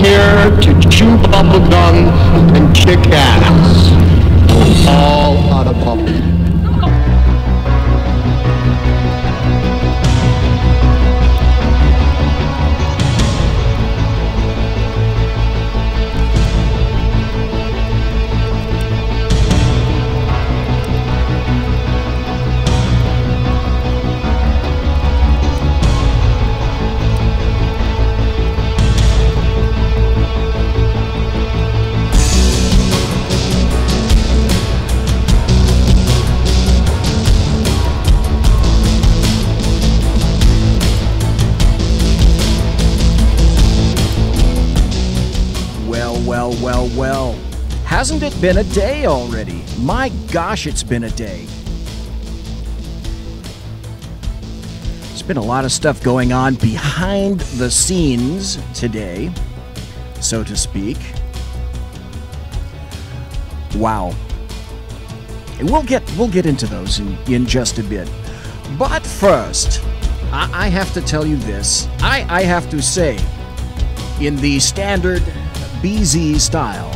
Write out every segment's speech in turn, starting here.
here to chew bubblegum and kick ass. All out of bubble. Well, hasn't it been a day already? My gosh, it's been a day. There's been a lot of stuff going on behind the scenes today, so to speak. Wow. And we'll get into those in just a bit. But first, I have to tell you this. I have to say, in the standard BZ style.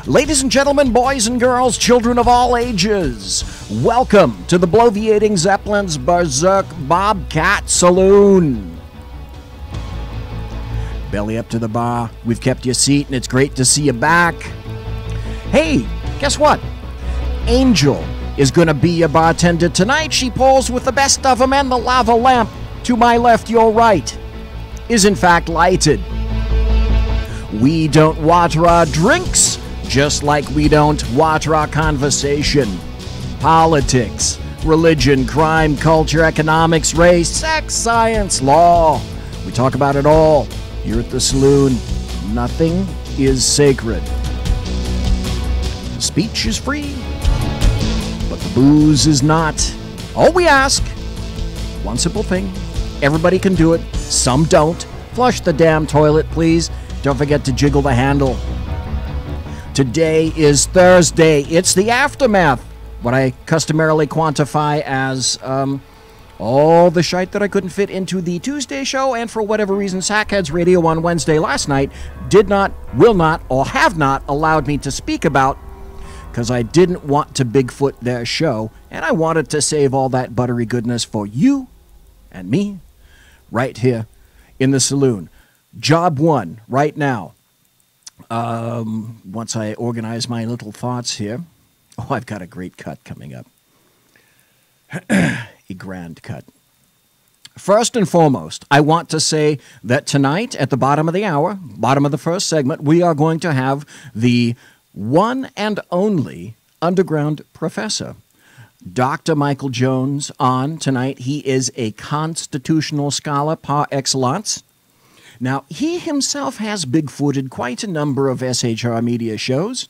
Ladies and gentlemen, boys and girls, children of all ages, welcome to the bloviating Zeppelin's Berserk Bobcat Saloon. Belly up to the bar, we've kept you a seat and it's great to see you back. Hey, guess what? Angel is going to be your bartender tonight. She pulls with the best of them, and the lava lamp to my left, your right, is in fact lighted. We don't water our drinks, just like we don't water our conversation. Politics, religion, crime, culture, economics, race, sex, science, law. We talk about it all here at the Saloon. Nothing is sacred. Speech is free, but the booze is not. All we ask, one simple thing, everybody can do it, some don't. Flush the damn toilet, please. Don't forget to jiggle the handle. Today is Thursday. It's the aftermath. What I customarily quantify as all the shite that I couldn't fit into the Tuesday show, and for whatever reason, Sackheads Radio on Wednesday last night did not, will not, or have not allowed me to speak about, because I didn't want to Bigfoot their show, and I wanted to save all that buttery goodness for you and me right here in the Saloon. Job one, right now. Once I organize my little thoughts here. Oh, I've got a great cut coming up. A grand cut. First and foremost, I want to say that tonight, at the bottom of the hour, bottom of the first segment, we are going to have the one and only underground professor, Dr. Michael Jones, on tonight. He is a constitutional scholar par excellence. Now, he himself has Bigfooted quite a number of SHR media shows.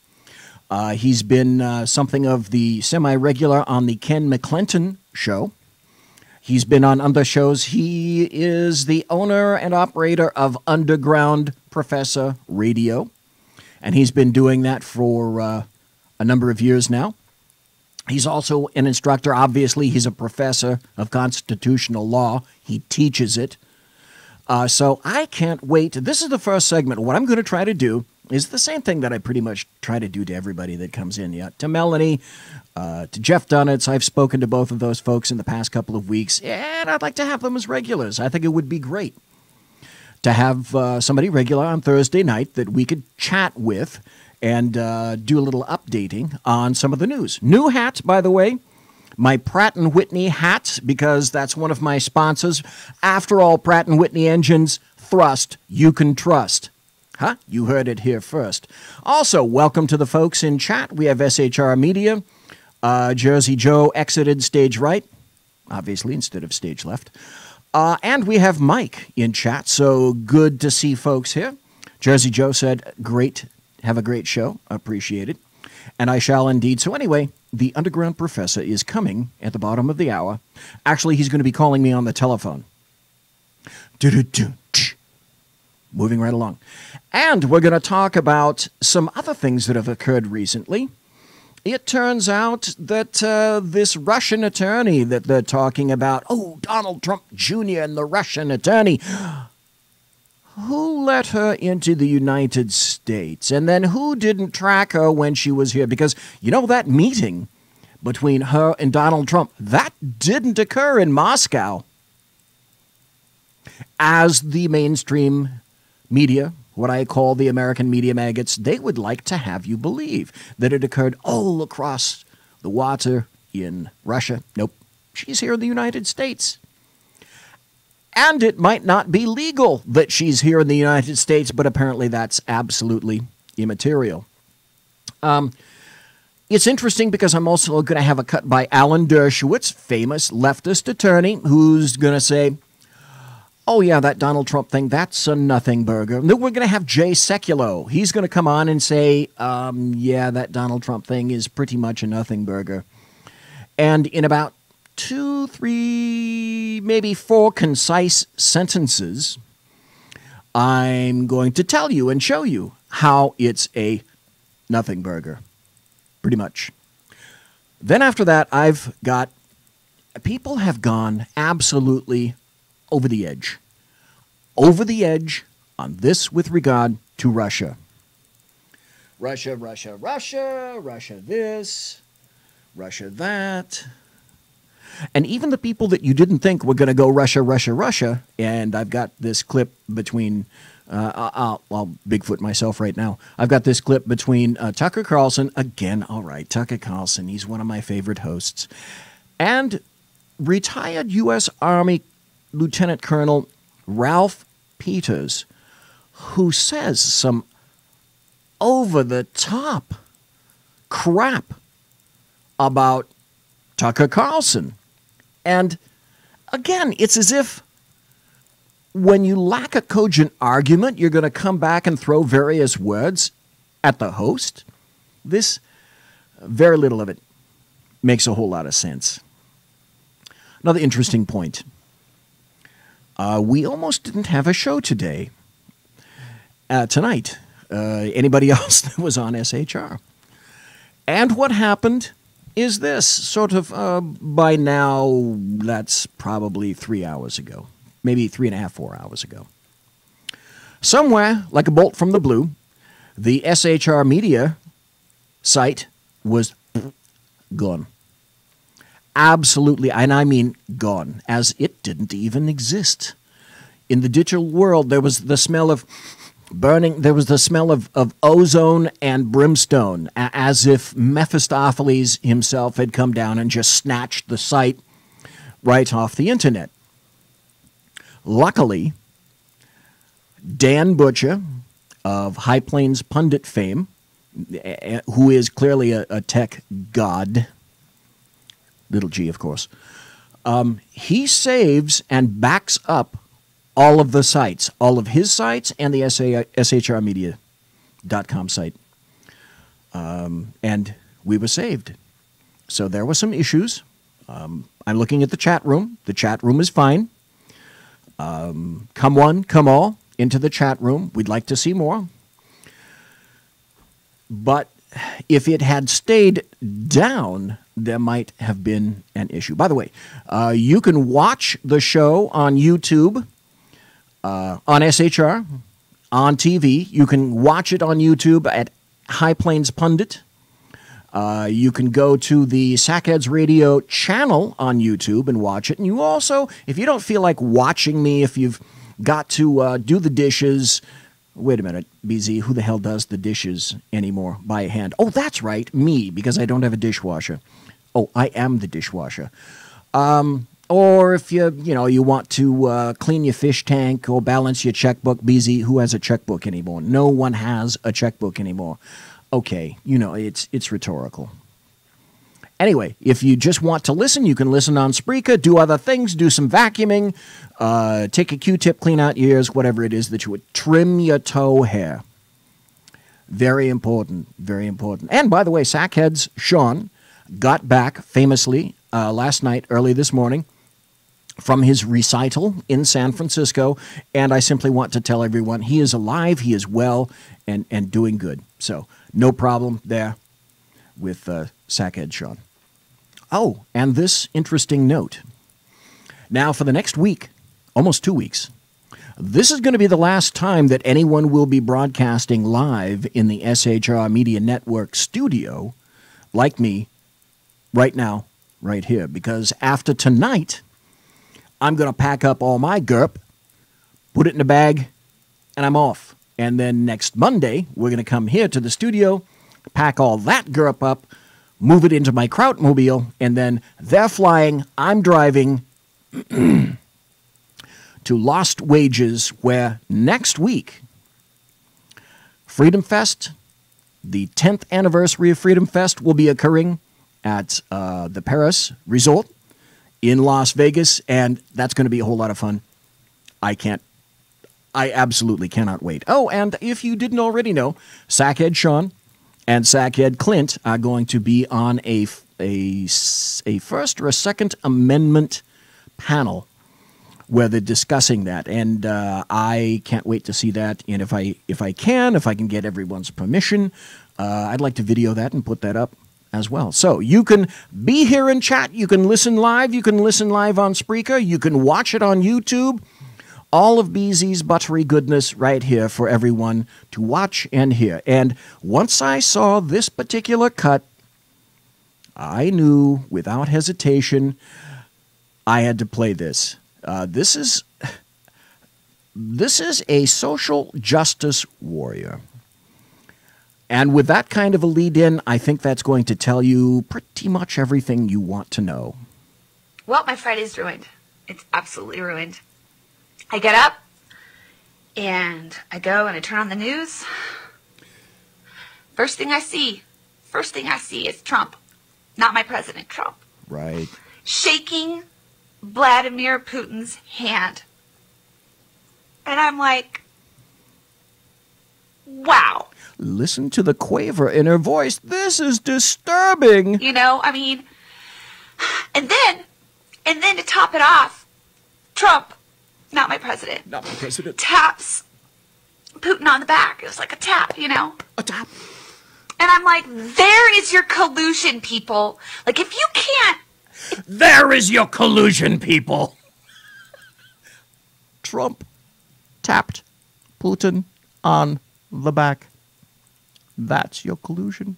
He's been something of the semi-regular on the Ken McClinton show. He's been on other shows. He is the owner and operator of Underground Professor Radio, and he's been doing that for a number of years now. He's also an instructor. Obviously, he's a professor of constitutional law. He teaches it. So I can't wait. This is the first segment. What I'm going to try to do is the same thing that I pretty much try to do to everybody that comes in. Yeah, to Melanie, to Jeff Dunnitz. I've spoken to both of those folks in the past couple of weeks, and I'd like to have them as regulars. I think it would be great to have somebody regular on Thursday night that we could chat with and do a little updating on some of the news. New hat, by the way. My Pratt & Whitney hat, because that's one of my sponsors. After all, Pratt & Whitney engines, thrust, you can trust. Huh? You heard it here first. Also, welcome to the folks in chat. We have SHR Media. Jersey Joe exited stage right, obviously, instead of stage left. And we have Mike in chat, so good to see folks here. Jersey Joe said, great, have a great show, appreciate it. And I shall indeed. So anyway, the underground professor is coming at the bottom of the hour. Actually, he's going to be calling me on the telephone. Moving right along. And we're going to talk about some other things that have occurred recently. It turns out that this Russian attorney that they're talking about, oh, Donald Trump Jr. and the Russian attorney. who let her into the United States? And then who didn't track her when she was here? Because, that meeting between her and Donald Trump, that didn't occur in Moscow. As the mainstream media, what I call the American media maggots, they would like to have you believe that it occurred all across the water in Russia. Nope. She's here in the United States. And it might not be legal that she's here in the United States, but apparently that's absolutely immaterial. It's interesting because I'm also going to have a cut by Alan Dershowitz, famous leftist attorney, who's going to say, oh, yeah, that Donald Trump thing, that's a nothing burger. And then we're going to have Jay Sekulow. He's going to come on and say, yeah, that Donald Trump thing is pretty much a nothing burger. And in about 2, 3, maybe 4 concise sentences, I'm going to tell you and show you how it's a nothing burger. Pretty much. Then after that, I've got, people have gone absolutely over the edge. Over the edge on this with regard to Russia. Russia, Russia, Russia, Russia this, Russia that. And even the people that you didn't think were going to go Russia, Russia, Russia, and I've got this clip between, I'll Bigfoot myself right now. I've got this clip between Tucker Carlson, again, all right, Tucker Carlson, he's one of my favorite hosts, and retired U.S. Army Lieutenant Colonel Ralph Peters, who says some over-the-top crap about Tucker Carlson. And again, it's as if when you lack a cogent argument, you're going to come back and throw various words at the host. This, very little of it makes a whole lot of sense. Another interesting point. We almost didn't have a show tonight. Anybody else that was on SHR? And what happened is this, sort of by now, that's probably 3 hours ago, maybe 3.5, 4 hours ago. Somewhere, like a bolt from the blue, the SHR media site was gone. Absolutely, and I mean gone, as it didn't even exist. In the digital world, there was the smell of burning, there was the smell of ozone and brimstone, as if Mephistopheles himself had come down and just snatched the site right off the internet. Luckily, Dan Butcher of High Plains Pundit fame, who is clearly a tech god, little g, of course, he saves and backs up all of the sites, all of his sites and the shrmedia.com site. And we were saved. So there were some issues. I'm looking at the chat room. The chat room is fine. Come one, come all into the chat room. We'd like to see more. But if it had stayed down, there might have been an issue. By the way, you can watch the show on YouTube, on SHR, on TV. You can watch it on YouTube at High Plains Pundit. You can go to the Sackheads Radio channel on YouTube and watch it. And you also, if you don't feel like watching me, if you've got to do the dishes. Wait a minute, BZ, who the hell does the dishes anymore by hand? Oh, that's right, me, because I don't have a dishwasher. Oh, I am the dishwasher. Or if you want to clean your fish tank or balance your checkbook, BZ, who has a checkbook anymore? No one has a checkbook anymore. Okay, it's rhetorical. Anyway, if you just want to listen, you can listen on Spreaker, do other things, do some vacuuming, take a Q-tip, clean out your ears, whatever it is that you would. Trim your toe hair. Very important, very important. And by the way, Sackheads Sean got back famously last night, early this morning, from his recital in San Francisco, and I simply want to tell everyone he is alive, he is well, and doing good. So no problem there with Sackhead Sean. Oh, and this interesting note. Now, for the next week, almost 2 weeks, This is going to be the last time that anyone will be broadcasting live in the SHR Media Network studio like me right now, right here. Because after tonight, I'm going to pack up all my GURP, put it in a bag, and I'm off. And then next Monday, we're going to come here to the studio, pack all that GURP up, move it into my Krautmobile, and then they're flying, I'm driving to Lost Wages, where next week, Freedom Fest, the 10th anniversary of Freedom Fest, will be occurring at the Paris Resort in Las Vegas, and that's going to be a whole lot of fun. I absolutely cannot wait. Oh, and if you didn't already know, Sackhead Sean and Sackhead Clint are going to be on a First or a Second Amendment panel where they're discussing that, and I can't wait to see that. And if I can get everyone's permission, I'd like to video that and put that up as well. So you can be here and chat. You can listen live. You can listen live on Spreaker. You can watch it on YouTube. All of BZ's buttery goodness right here for everyone to watch and hear. And once I saw this particular cut, I knew without hesitation I had to play this. This is a social justice warrior. And with that kind of a lead-in, I think that's going to tell you pretty much everything you want to know. Well, my Friday's ruined. It's absolutely ruined. I get up, and I go and I turn on the news. First thing I see is Trump. Not my president, Trump. Right. Shaking Vladimir Putin's hand. And I'm like, wow. Listen to the quaver in her voice. This is disturbing. You know, I mean, and then to top it off, Trump, not my president, taps Putin on the back. It was like a tap, you know? A tap. And I'm like, there is your collusion, people. Like, if you can't... There is your collusion, people. Trump tapped Putin on the back. That's your collusion.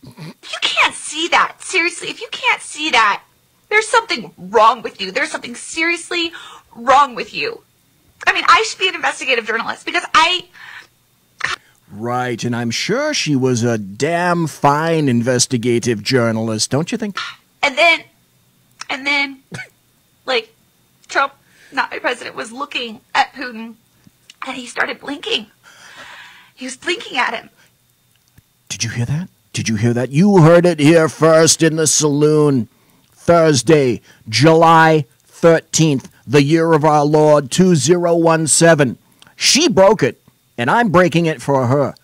If you can't see that, seriously, if you can't see that, there's something wrong with you. There's something seriously wrong with you. I mean, I should be an investigative journalist because Right, and I'm sure she was a damn fine investigative journalist, don't you think? And then, like, Trump, not my president, was looking at Putin, and he started blinking. He was blinking at him. Did you hear that? Did you hear that? You heard it here first in the Saloon. Thursday, July 13th, the year of our Lord 2017. She broke it, and I'm breaking it for her.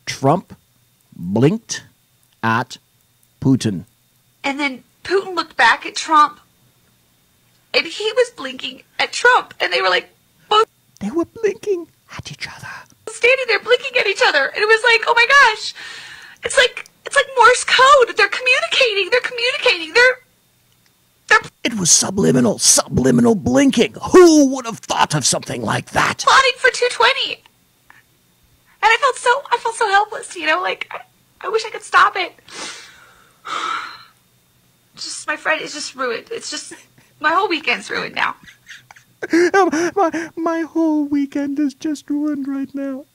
Trump blinked at Putin. And then Putin looked back at Trump, and he was blinking at Trump, and they were like, both They were blinking at each other. standing there blinking at each other, and it was like, oh my gosh, it's like Morse code. They're communicating. It was subliminal blinking. Who would have thought of something like that? Plotting for 220. And I felt so helpless, you know, like I wish I could stop it. Just my Friday is just ruined. It's just my whole weekend's ruined now. My whole weekend is just ruined right now.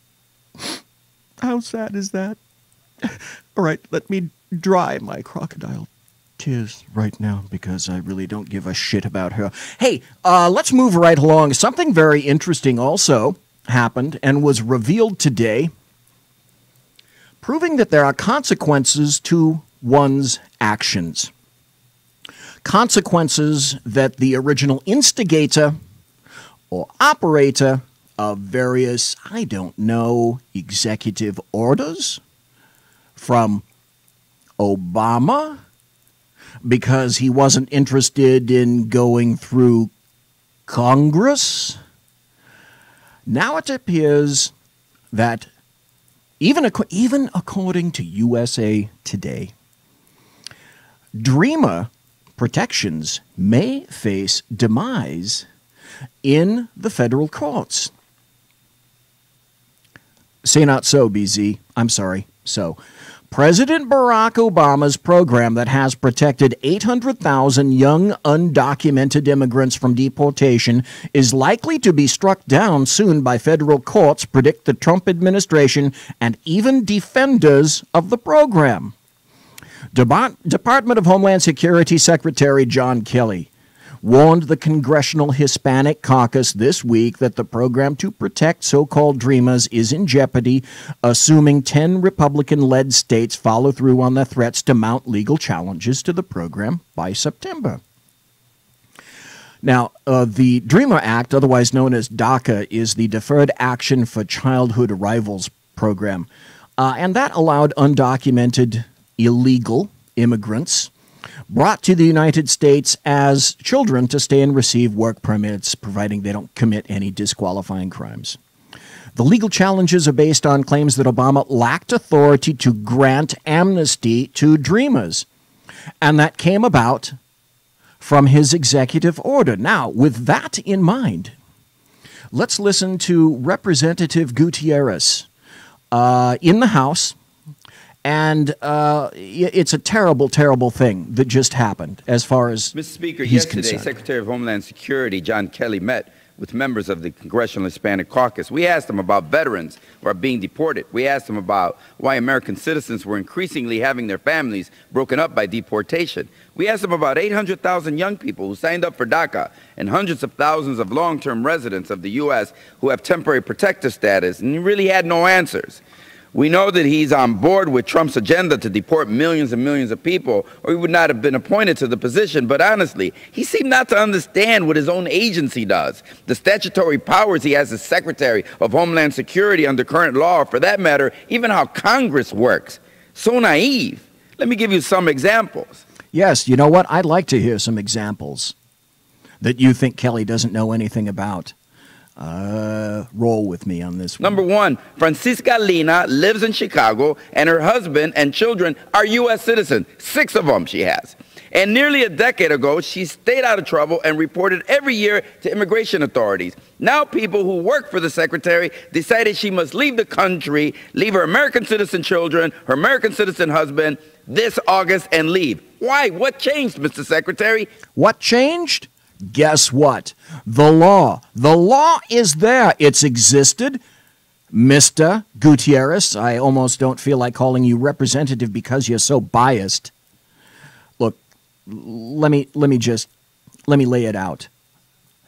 How sad is that? All right, let me dry my crocodile tears right now because I really don't give a shit about her. Hey, let's move right along. Something very interesting also happened and was revealed today, proving that there are consequences to one's actions. Consequences that the original instigator or operator of various, I don't know, executive orders from Obama, because he wasn't interested in going through Congress. Now it appears that even according to USA Today, Dreamer protections may face demise in the federal courts. Say not so, BZ. I'm sorry. So, President Barack Obama's program that has protected 800,000 young undocumented immigrants from deportation is likely to be struck down soon by federal courts, predict the Trump administration and even defenders of the program. Department of Homeland Security Secretary John Kelly warned the Congressional Hispanic Caucus this week that the program to protect so-called Dreamers is in jeopardy, assuming 10 Republican-led states follow through on their threats to mount legal challenges to the program by September. Now, the DREAMER Act, otherwise known as DACA, is the Deferred Action for Childhood Arrivals program, and that allowed undocumented illegal immigrants brought to the United States as children to stay and receive work permits, providing they don't commit any disqualifying crimes. The legal challenges are based on claims that Obama lacked authority to grant amnesty to Dreamers, and that came about from his executive order. Now, with that in mind, let's listen to Representative Gutierrez in the House. And it's a terrible, terrible thing that just happened as far as Mr. Speaker, he's yesterday, concerned. Secretary of Homeland Security John Kelly met with members of the Congressional Hispanic Caucus. We asked them about veterans who are being deported. We asked them about why American citizens were increasingly having their families broken up by deportation. We asked them about 800,000 young people who signed up for DACA and hundreds of thousands of long-term residents of the U.S. who have temporary protective status, and he really had no answers. We know that he's on board with Trump's agenda to deport millions and millions of people, or he would not have been appointed to the position. But honestly, he seemed not to understand what his own agency does, the statutory powers he has as Secretary of Homeland Security under current law, or for that matter, even how Congress works. So naive. Let me give you some examples. Yes, you know what? I'd like to hear some examples that you think Kelly doesn't know anything about. Roll with me on this one. Number one, Francisca Lina lives in Chicago, and her husband and children are U.S. citizens. 6 of them she has. And nearly a decade ago, she stayed out of trouble and reported every year to immigration authorities. Now people who work for the secretary decided she must leave the country, leave her American citizen children, her American citizen husband this August and leave. Why? What changed, Mr. Secretary? What changed? Guess what? The law. The law is there. It's existed. Mr. Gutierrez, I almost don't feel like calling you representative because you're so biased. Look, let me lay it out.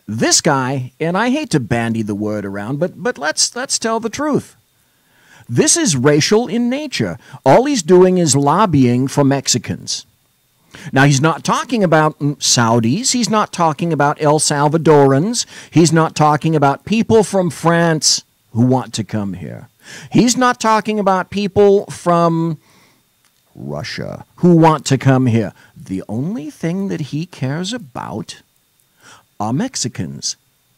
This guy, and I hate to bandy the word around, but let's tell the truth. This is racial in nature. All he's doing is lobbying for Mexicans. Now, he's not talking about Saudis. He's not talking about El Salvadorans. He's not talking about people from France who want to come here. He's not talking about people from Russia who want to come here. The only thing that he cares about are Mexicans,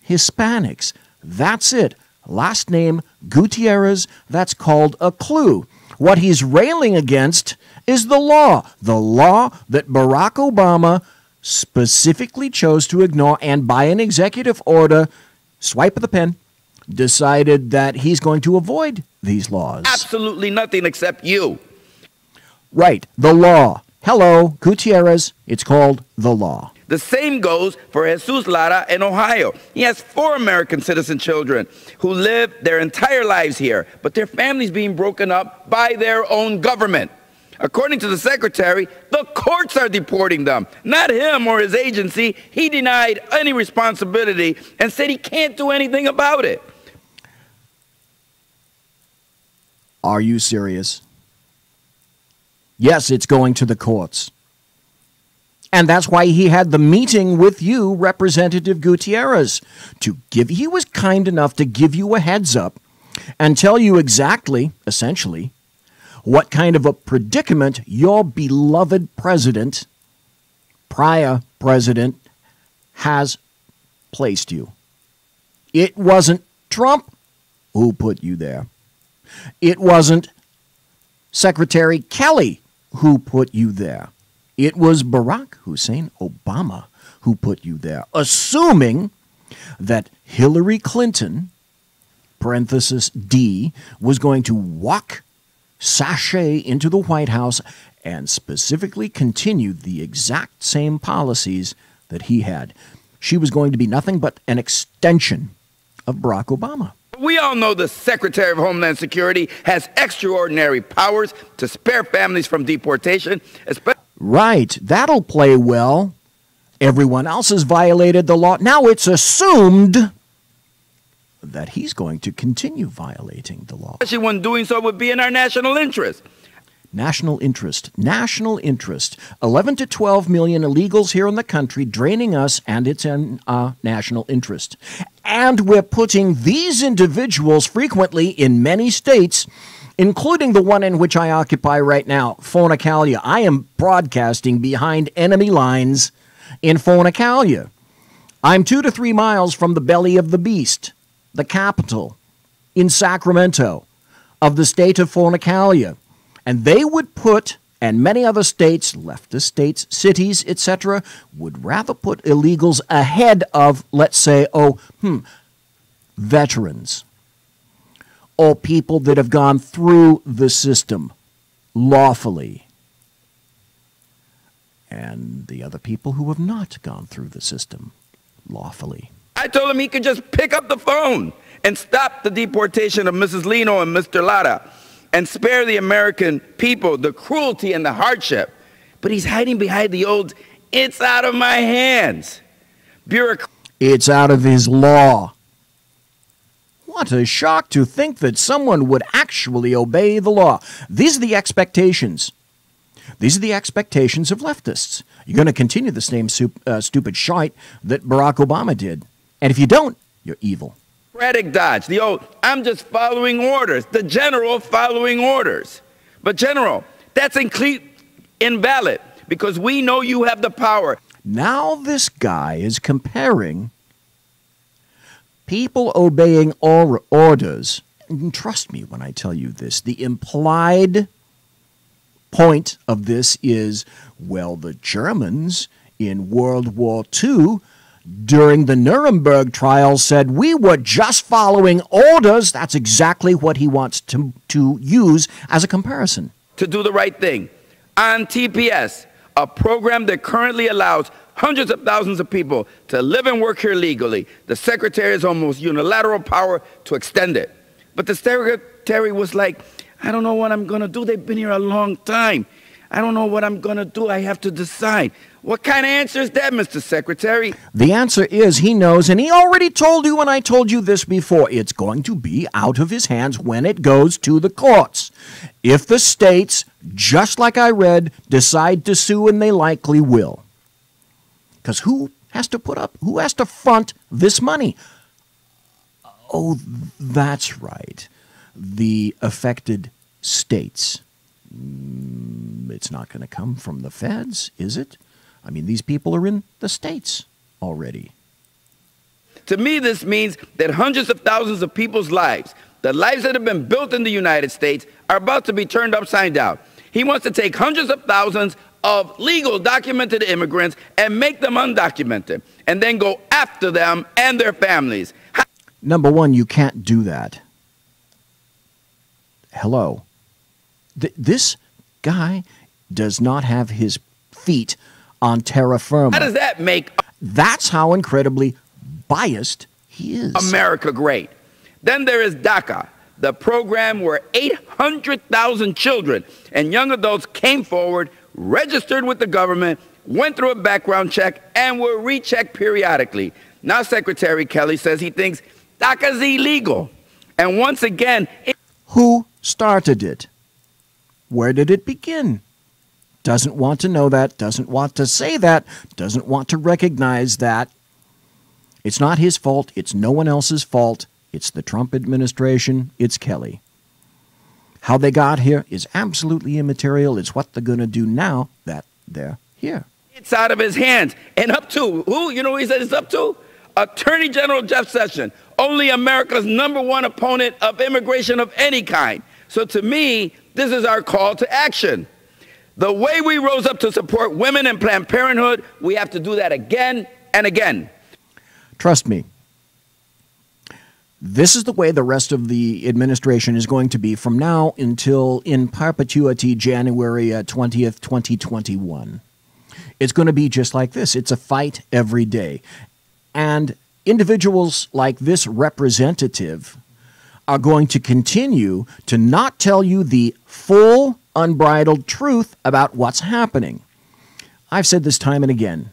Hispanics. That's it. Last name Gutierrez. That's called a clue. What he's railing against is the law that Barack Obama specifically chose to ignore, and by an executive order, swipe of the pen, decided that he's going to avoid these laws. Absolutely nothing except you. Right, the law. Hello, Gutierrez, it's called the law. The same goes for Jesus Lara in Ohio. He has 4 American citizen children who live their entire lives here, but their families being broken up by their own government. According to the secretary, the courts are deporting them, not him or his agency. He denied any responsibility and said he can't do anything about it. Are you serious? Yes, it's going to the courts. And that's why he had the meeting with you, Representative Gutierrez, he was kind enough to give you a heads up and tell you exactly, essentially, what kind of a predicament your beloved president, prior president, has placed you. It wasn't Trump who put you there. It wasn't Secretary Kelly who put you there. It was Barack Hussein Obama who put you there, assuming that Hillary Clinton, parenthesis D, was going to walk sashay into the White House and specifically continue the exact same policies that he had. She was going to be nothing but an extension of Barack Obama. We all know the Secretary of Homeland Security has extraordinary powers to spare families from deportation. Right, that'll play well. Everyone else has violated the law. Now it's assumed that he's going to continue violating the law. Especially when doing so would be in our national interest. National interest. National interest. 11 to 12 million illegals here in the country draining us, and it's in national interest. And we're putting these individuals frequently in many states, including the one in which I occupy right now, Phonacalia. I am broadcasting behind enemy lines in Phonacalia. I'm 2 to 3 miles from the belly of the beast, the capital in Sacramento of the state of Phonacalia. And they would put, and many other states, leftist states, cities, etc., would rather put illegals ahead of, let's say, veterans or people that have gone through the system lawfully, and the other people who have not gone through the system lawfully. I told him he could just pick up the phone and stop the deportation of Mrs. Lino and Mr. Lara and spare the American people the cruelty and the hardship. But he's hiding behind the old, it's out of my hands. It's out of his law. What a shock to think that someone would actually obey the law. These are the expectations. These are the expectations of leftists. You're going to continue the same stupid shite that Barack Obama did. And if you don't, you're evil. Dodge, the old, I'm just following orders, the general following orders. But General, that's invalid because we know you have the power. Now this guy is comparing people obeying orders. And trust me when I tell you this, the implied point of this is, well, the Germans in World War II during the Nuremberg trial said we were just following orders. That's exactly what he wants to use as a comparison. To do the right thing. On TPS, a program that currently allows hundreds of thousands of people to live and work here legally, the Secretary has almost unilateral power to extend it. But the Secretary was like, I don't know what I'm going to do. They've been here a long time. I don't know what I'm going to do. I have to decide. What kind of answer is that, Mr. Secretary? The answer is he knows, and he already told you, and I told you this before, it's going to be out of his hands when it goes to the courts. If the states, just like I read, decide to sue, and they likely will. Because who has to front this money? Oh, that's right. The affected states. It's not going to come from the feds, is it? I mean, these people are in the states already. To me, this means that hundreds of thousands of people's lives, the lives that have been built in the United States, are about to be turned upside down. He wants to take hundreds of thousands of legal documented immigrants and make them undocumented, and then go after them and their families. Number one, you can't do that. Hello. This guy does not have his feet on terra firma. How does that make... That's how incredibly biased he is. America great. Then there is DACA, the program where 800,000 children and young adults came forward, registered with the government, went through a background check, and were rechecked periodically. Now Secretary Kelly says he thinks DACA is illegal. And once again... Who started it? Where did it begin? Doesn't want to know that, doesn't want to say that, doesn't want to recognize that. It's not his fault. It's no one else's fault. It's the Trump administration. It's Kelly. How they got here is absolutely immaterial. It's what they're going to do now that they're here. It's out of his hands. And up to, who? You know who he said it's up to? Attorney General Jeff Sessions, only America's #1 opponent of immigration of any kind. So to me, this is our call to action. The way we rose up to support women and Planned Parenthood, we have to do that again and again. Trust me, This is the way the rest of the administration is going to be from now until in perpetuity January 20th, 2021. It's going to be just like this. It's a fight every day. And individuals like this representative are going to continue to not tell you the full, unbridled truth about what's happening. I've said this time and again.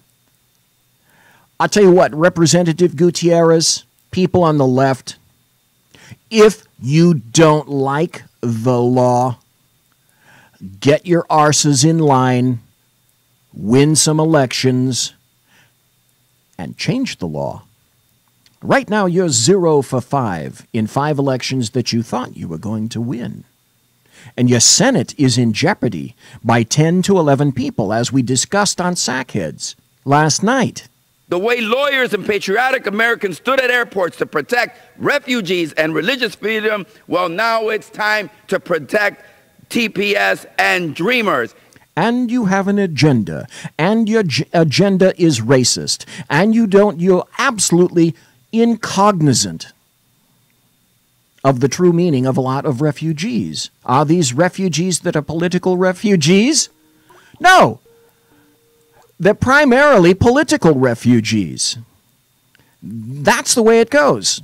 I'll tell you what, Representative Gutierrez, people on the left, if you don't like the law, get your arses in line, win some elections, and change the law. Right now, you're 0 for 5 in 5 elections that you thought you were going to win. And your Senate is in jeopardy by 10 to 11 people, as we discussed on Sackheads last night. The way lawyers and patriotic Americans stood at airports to protect refugees and religious freedom, well, now it's time to protect TPS and Dreamers. And you have an agenda, and your agenda is racist, and you're absolutely incognizant of the true meaning of a lot of refugees. Are these refugees that are political refugees? No. They're primarily political refugees. That's the way it goes.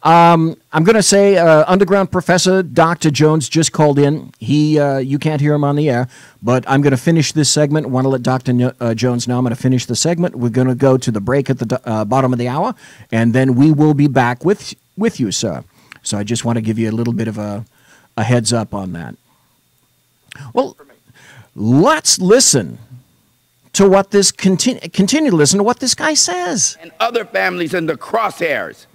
I'm going to say underground professor Dr. Jones just called in. You can't hear him on the air, but I'm going to finish this segment. I want to let Dr. Jones know I'm going to finish the segment. We're going to go to the break at the bottom of the hour, and then we will be back with you, sir. So I just want to give you a little bit of a heads up on that. Well, let's listen to what this continue to listen to what this guy says. And other families in the crosshairs.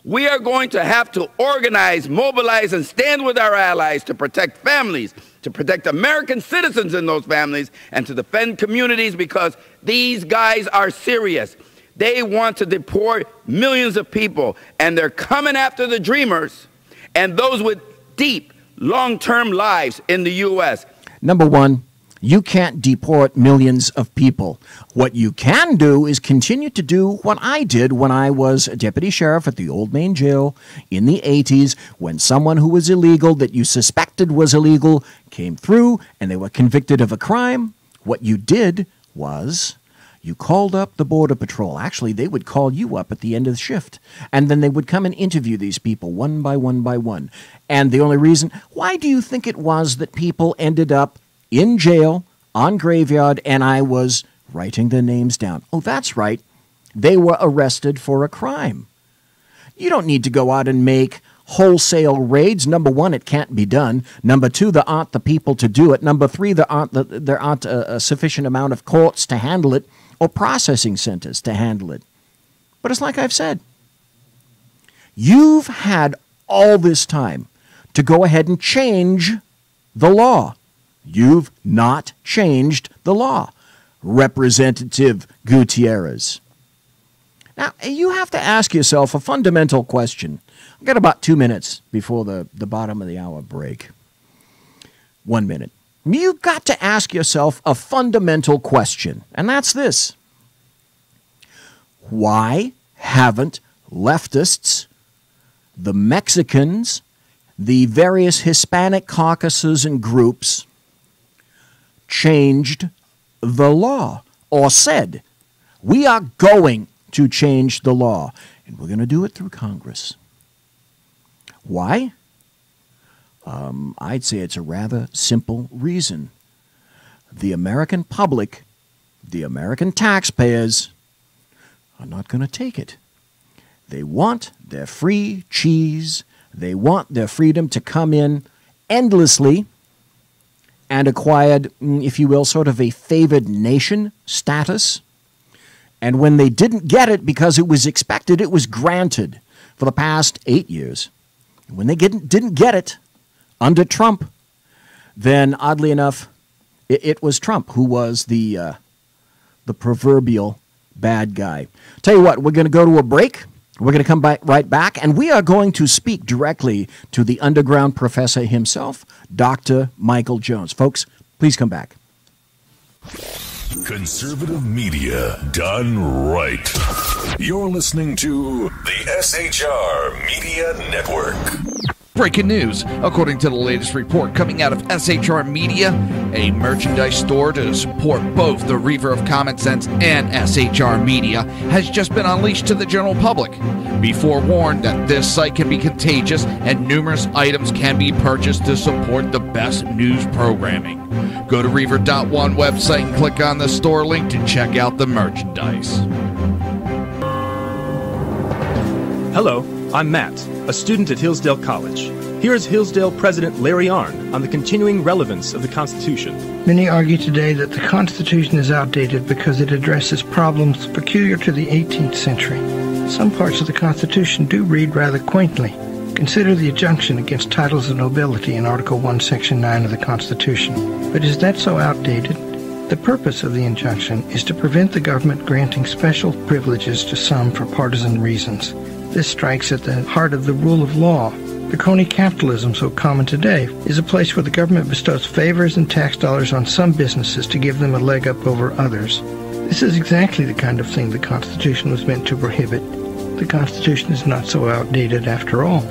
We are going to have to organize, mobilize, and stand with our allies to protect families, to protect American citizens in those families, and to defend communities, because these guys are serious. They want to deport millions of people, and they're coming after the Dreamers and those with deep, long-term lives in the U.S. Number one, you can't deport millions of people. What you can do is continue to do what I did when I was a deputy sheriff at the Old Main Jail in the 80s, when someone who was illegal, that you suspected was illegal, came through and they were convicted of a crime. What you did was you called up the Border Patrol. Actually, they would call you up at the end of the shift, and then they would come and interview these people one by one by one. And the only reason, why do you think it was that people ended up in jail, on graveyard, and I was writing their names down? Oh, that's right. They were arrested for a crime. You don't need to go out and make wholesale raids. Number one, it can't be done. Number two, there aren't the people to do it. Number three, there aren't a sufficient amount of courts to handle it or processing centers to handle it. But it's like I've said. You've had all this time to go ahead and change the law. You've not changed the law, Representative Gutierrez. Now, you have to ask yourself a fundamental question. I've got about 2 minutes before the bottom of the hour break. 1 minute. You've got to ask yourself a fundamental question, and that's this. Why haven't leftists, the Mexicans, the various Hispanic caucuses and groups changed the law, or said, we are going to change the law, and we're going to do it through Congress? Why? I'd say it's a rather simple reason. The American public, the American taxpayers, are not going to take it. They want their free cheese. They want their freedom to come in endlessly and acquired, if you will, sort of a favored nation status. And when they didn't get it because it was expected, it was granted for the past 8 years. When they didn't get it under Trump, then oddly enough, it was Trump who was the proverbial bad guy. Tell you what, we're going to go to a break. We're going to come right back, and we are going to speak directly to the underground professor himself, Dr. Michael Jones. Folks, please come back. Conservative media done right. You're listening to the SHR Media Network. Breaking news. According to the latest report coming out of SHR Media, a merchandise store to support both the Reaver of Common Sense and SHR Media has just been unleashed to the general public. Be forewarned that this site can be contagious and numerous items can be purchased to support the best news programming. Go to Reaver.one website and click on the store link to check out the merchandise. Hello, I'm Matt, a student at Hillsdale College. Here is Hillsdale President Larry Arnn on the continuing relevance of the Constitution. Many argue today that the Constitution is outdated because it addresses problems peculiar to the 18th century. Some parts of the Constitution do read rather quaintly. Consider the injunction against titles of nobility in Article 1, Section 9 of the Constitution. But is that so outdated? The purpose of the injunction is to prevent the government granting special privileges to some for partisan reasons. This strikes at the heart of the rule of law. The crony capitalism so common today is a place where the government bestows favors and tax dollars on some businesses to give them a leg up over others. This is exactly the kind of thing the Constitution was meant to prohibit. The Constitution is not so outdated after all.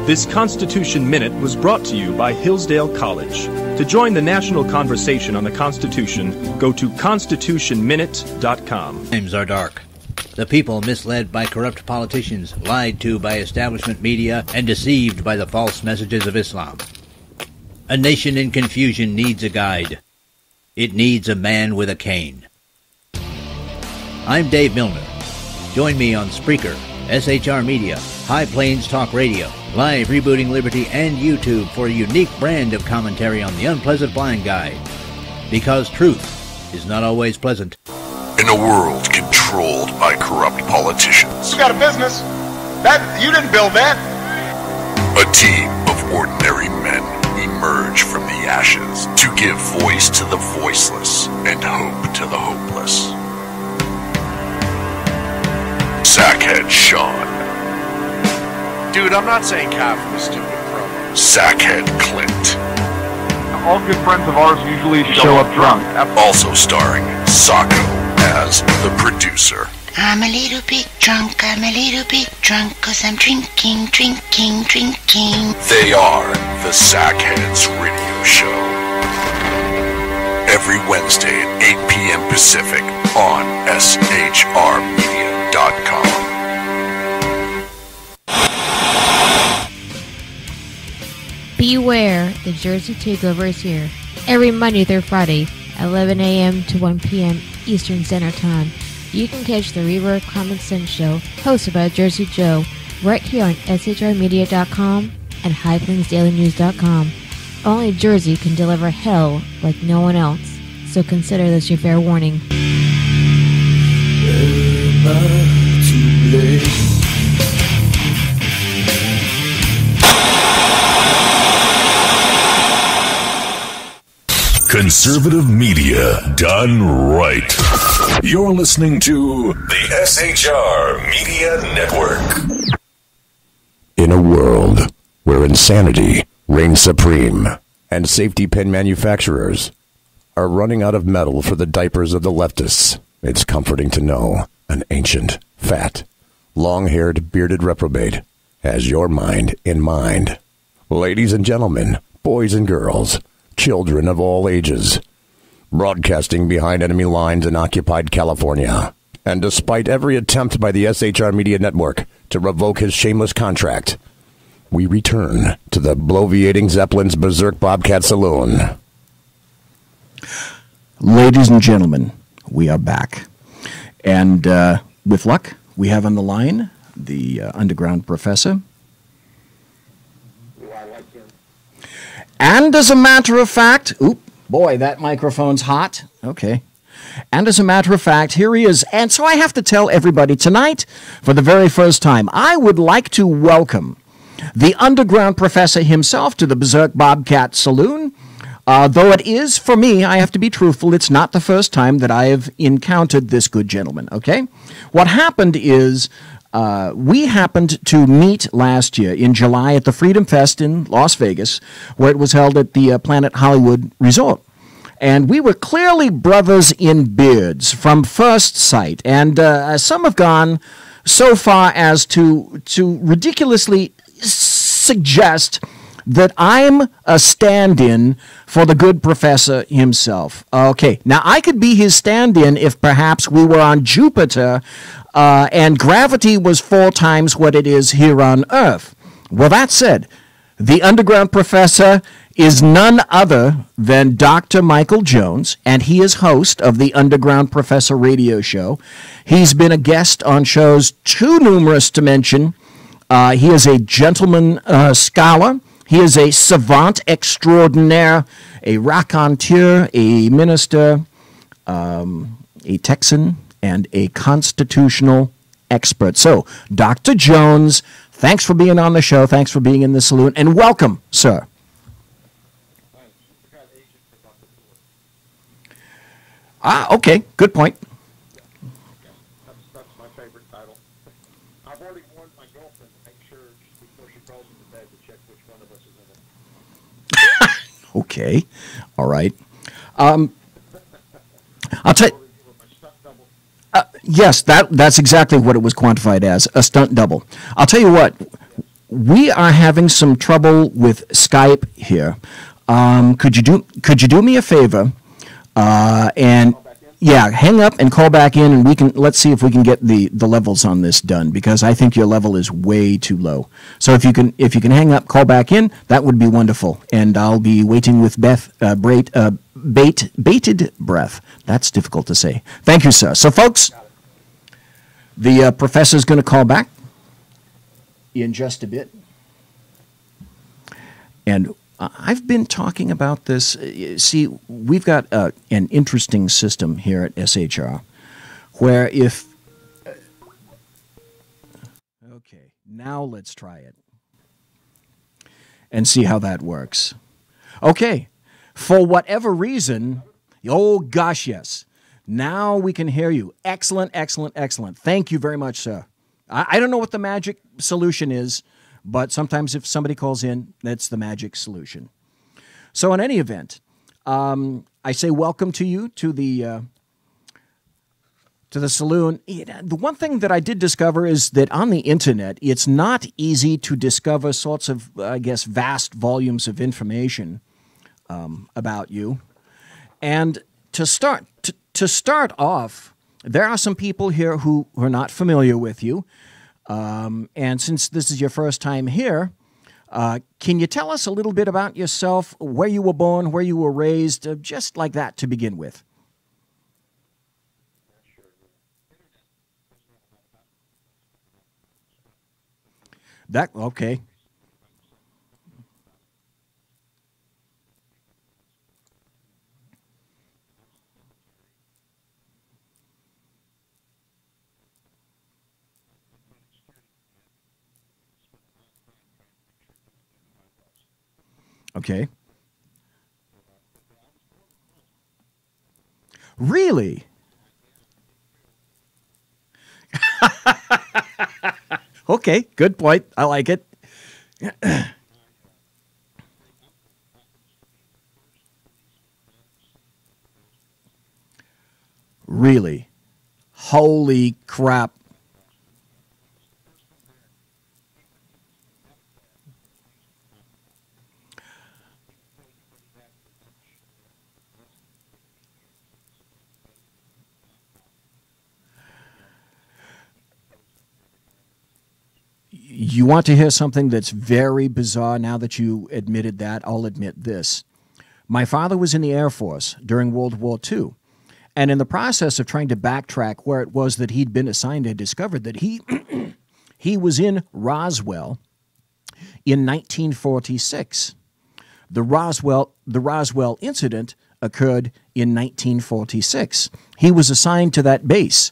This Constitution Minute was brought to you by Hillsdale College. To join the national conversation on the Constitution, go to constitutionminute.com. Times are dark. The people misled by corrupt politicians, lied to by establishment media, and deceived by the false messages of Islam. A nation in confusion needs a guide. It needs a man with a cane. I'm Dave Milner. Join me on Spreaker, SHR Media, High Plains Talk Radio, Live Rebooting Liberty, and YouTube for a unique brand of commentary on the unpleasant blind guide. Because truth is not always pleasant. In a world controlled by corrupt politicians. You got a business. You didn't build that. A team of ordinary men emerge from the ashes to give voice to the voiceless and hope to the hopeless. Sackhead Sean. Dude, I'm not saying calf from a stupid promo. Sackhead Clint. All good friends of ours usually show up drunk. Also starring Sacco as the producer. I'm a little bit drunk, 'cause I'm drinking. They are the Sackheads Radio Show. Every Wednesday at 8 p.m. Pacific on shrmedia.com. Beware, the Jersey Takeover is here. Every Monday through Friday, 11 a.m. to 1 p.m. Eastern Standard Time. You can catch the Reaver of Common Sense show, hosted by Jersey Joe, right here on shrmedia.com and highplainsdailynews.com. Only Jersey can deliver hell like no one else, so consider this your fair warning. Conservative media done right. You're listening to the SHR Media Network. In a world where insanity reigns supreme and safety pin manufacturers are running out of metal for the diapers of the leftists, it's comforting to know an ancient, fat, long-haired, bearded reprobate has your mind in mind. Ladies and gentlemen, boys and girls, children of all ages, broadcasting behind enemy lines in occupied California. And despite every attempt by the SHR Media Network to revoke his shameless contract, we return to the bloviating Zeppelin's Berserk Bobcat Saloon. Ladies and gentlemen, we are back. And with luck, we have on the line the underground professor. And as a matter of fact, boy, that microphone's hot. Okay. And as a matter of fact, here he is. And so I have to tell everybody tonight, for the very first time, I would like to welcome the underground professor himself to the Berserk Bobcat Saloon. Though it is, for me, I have to be truthful, it's not the first time that I have encountered this good gentleman, okay? What happened is we happened to meet last year in July at the Freedom Fest in Las Vegas, where it was held at the Planet Hollywood Resort. And we were clearly brothers in beards from first sight. And some have gone so far as to ridiculously suggest that I'm a stand-in for the good professor himself. Okay, now I could be his stand-in if perhaps we were on Jupiter and gravity was 4 times what it is here on Earth. Well, that said, the underground professor is none other than Dr. Michael Jones, and he is host of the Underground Professor radio show. He's been a guest on shows too numerous to mention. He is a gentleman scholar. He is a savant extraordinaire, a raconteur, a minister, a Texan, and a constitutional expert. So, Dr. Jones, thanks for being on the show. Thanks for being in the saloon. And welcome, sir. Okay. Good point. That's my favorite title. I've already warned my girlfriend to make sure before she crawls into bed to check which one of us is in it. Okay. All right. I'll tell you. Yes, that's exactly what it was quantified as, a stunt double. I'll tell you what. We are having some trouble with Skype here. Could you do me a favor? And yeah, hang up and call back in, and let's see if we can get the levels on this done, because I think your level is way too low. So if you can hang up, call back in, that would be wonderful. And I'll be waiting with bated breath. That's difficult to say. Thank you, sir. So folks, the professor's going to call back in just a bit. And I've been talking about this. See, we've got an interesting system here at SHR where if... Okay, now let's try it and see how that works. Okay, for whatever reason, oh gosh, yes. Now we can hear you. Excellent, excellent, excellent. Thank you very much, sir. I don't know what the magic solution is, but sometimes if somebody calls in, that's the magic solution. So in any event, I say welcome to you to the saloon. The one thing that I did discover is that on the internet, it's not easy to discover sorts of, I guess, vast volumes of information about you. And to start off, there are some people here who are not familiar with you. And since this is your first time here, can you tell us a little bit about yourself, where you were born, where you were raised, just like that to begin with? Okay. Okay. Really? Okay, good point. I like it. Really? Holy crap. You want to hear something that's very bizarre now that you admitted that? I'll admit this. My father was in the Air Force during World War II. And in the process of trying to backtrack where it was that he'd been assigned, I discovered that he was in Roswell in 1946. The Roswell incident occurred in 1946. He was assigned to that base.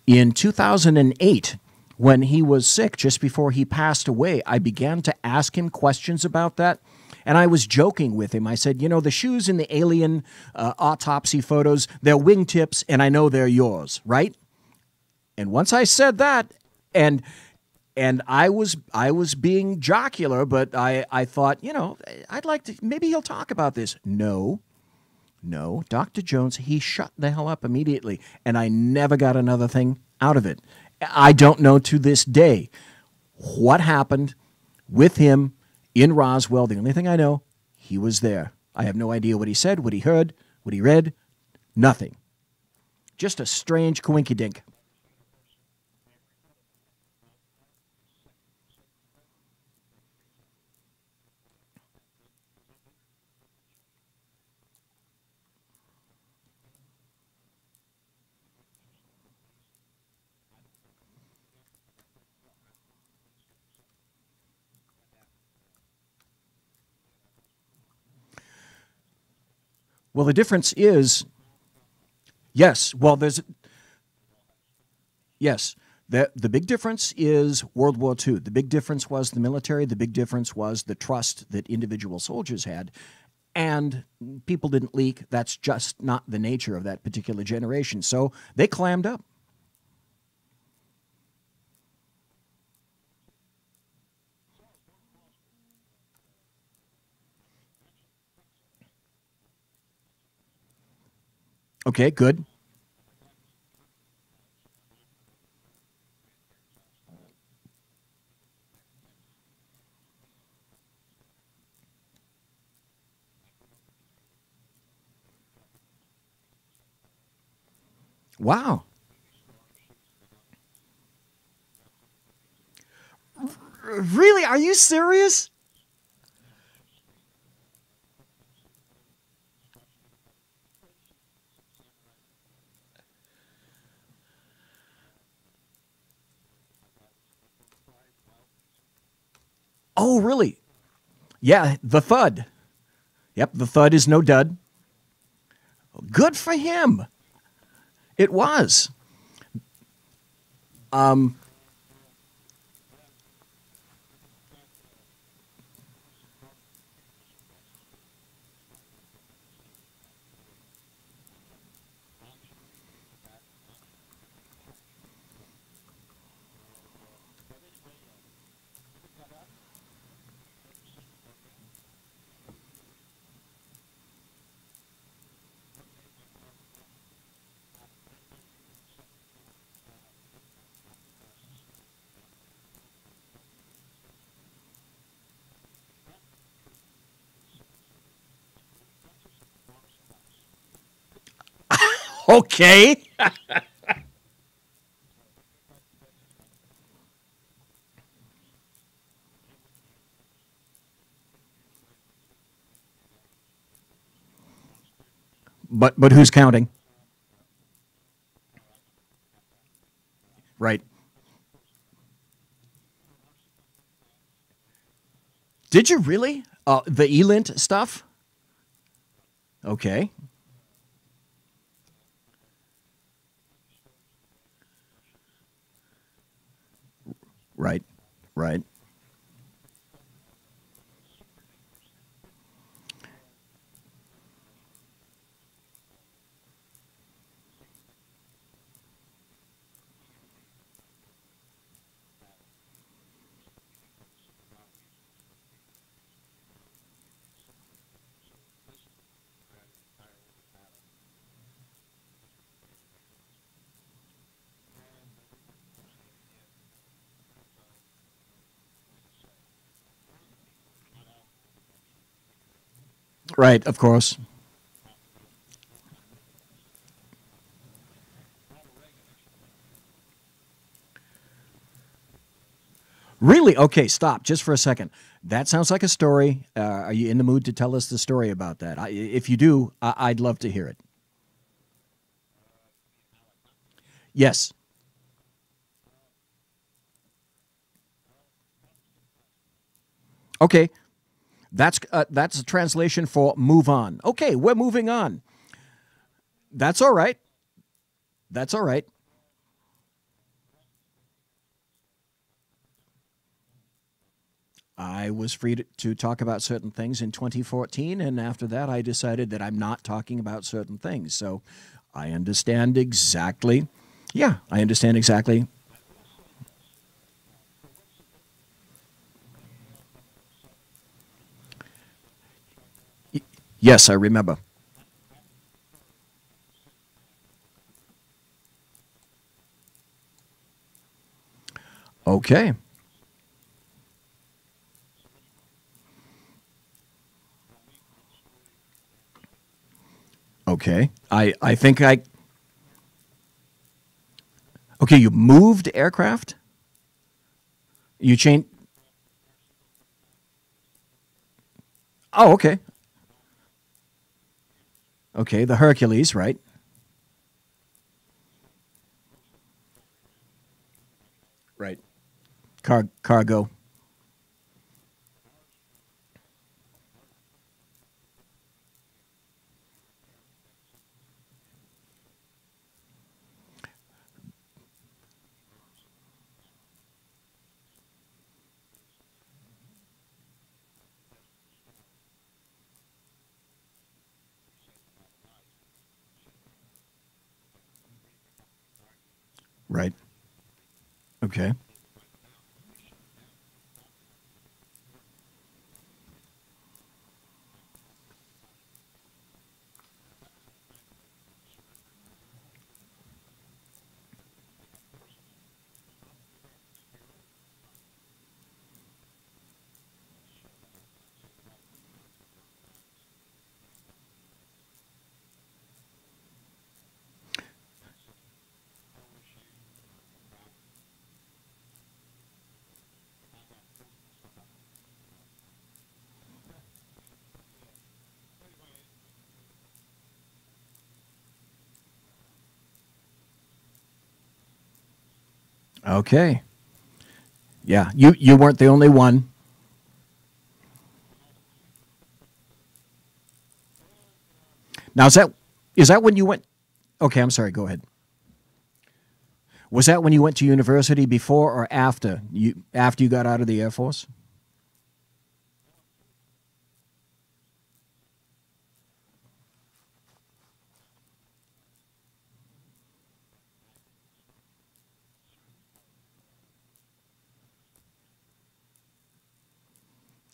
In 2008, when he was sick, just before he passed away, I began to ask him questions about that. And I was joking with him. I said, you know, the shoes in the alien autopsy photos, they're wingtips, and I know they're yours, right? And once I said that, and I was being jocular, but I thought, you know, I'd like to, maybe he'll talk about this. No, No, Dr. Jones, he shut the hell up immediately, and I never got another thing out of it. I don't know to this day what happened with him in Roswell. The only thing I know, he was there. I have no idea what he said, what he heard, what he read, nothing. Just a strange coinkydink. Well, the difference is, yes, well, yes, the big difference is World War II. The big difference was the military. The big difference was the trust that individual soldiers had. And people didn't leak. That's just not the nature of that particular generation. So they clammed up. Okay, good. Wow. Really? Are you serious? Oh, really? Yeah, the thud. Yep, the thud is no dud. Good for him. It was. Okay. But who's counting? Right. Did you really? The ELINT stuff? Okay. Right. Right. Right, of course. Really? Okay, stop just for a second. That sounds like a story. Are you in the mood to tell us the story about that? If you do, I'd love to hear it. Yes. Okay. That's a translation for move on. Okay, we're moving on. That's all right. That's all right. I was free to talk about certain things in 2014, and after that, I decided that I'm not talking about certain things. So I understand exactly. Yeah, I understand exactly. Yes, I remember. Okay. Okay. I think I... Okay, you moved aircraft? You changed... Oh, okay. Okay, the Hercules, right? Right. Cargo. Right. Okay. Okay. Yeah, you weren't the only one. Now is that when you went? Okay, I'm sorry. Go ahead. Was that when you went to university before or after you got out of the Air Force?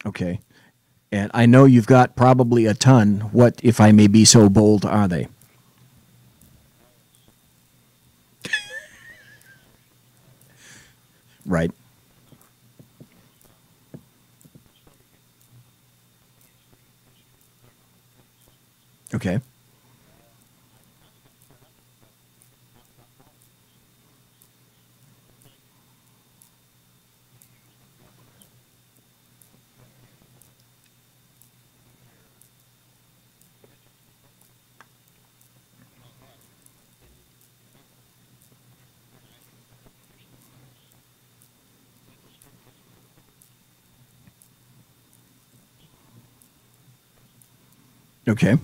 Okay. And I know you've got probably a ton. What, if I may be so bold, are they? Right. Okay. Okay.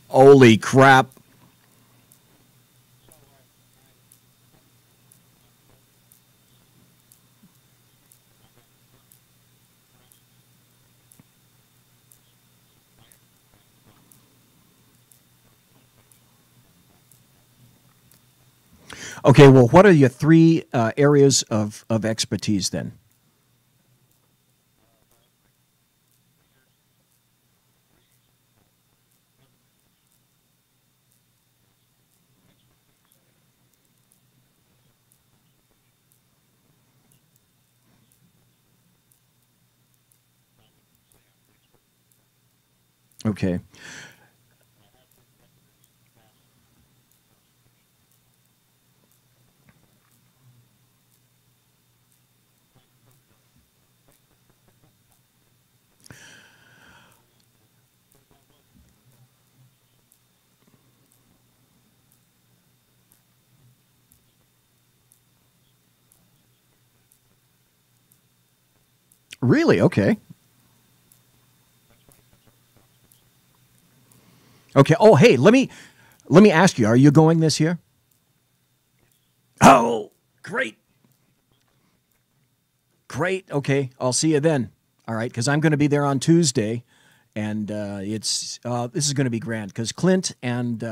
Holy crap. Okay, well, what are your three areas of expertise then? Okay. Really? Okay. Okay. Oh, hey, let me ask you, are you going this year? Oh, great. Great. Okay. I'll see you then. All right, because I'm going to be there on Tuesday, and this is going to be grand because Clint and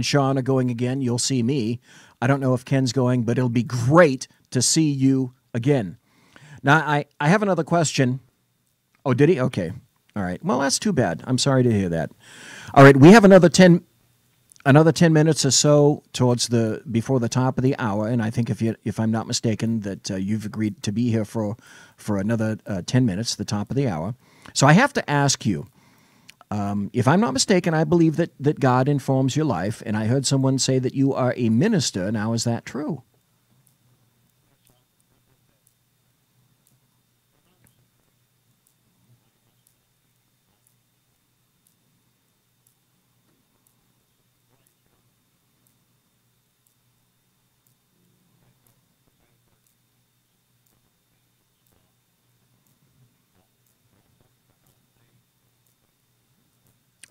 Sean are going again. You'll see me. I don't know if Ken's going, but it'll be great to see you again. Now, I have another question. Oh, did he? Okay. All right. Well, that's too bad. I'm sorry to hear that. All right. We have another 10 minutes or so before the top of the hour, and I think if I'm not mistaken, that you've agreed to be here for another 10 minutes, the top of the hour. So I have to ask you, if I'm not mistaken, I believe that God informs your life, and I heard someone say that you are a minister. Now, is that true?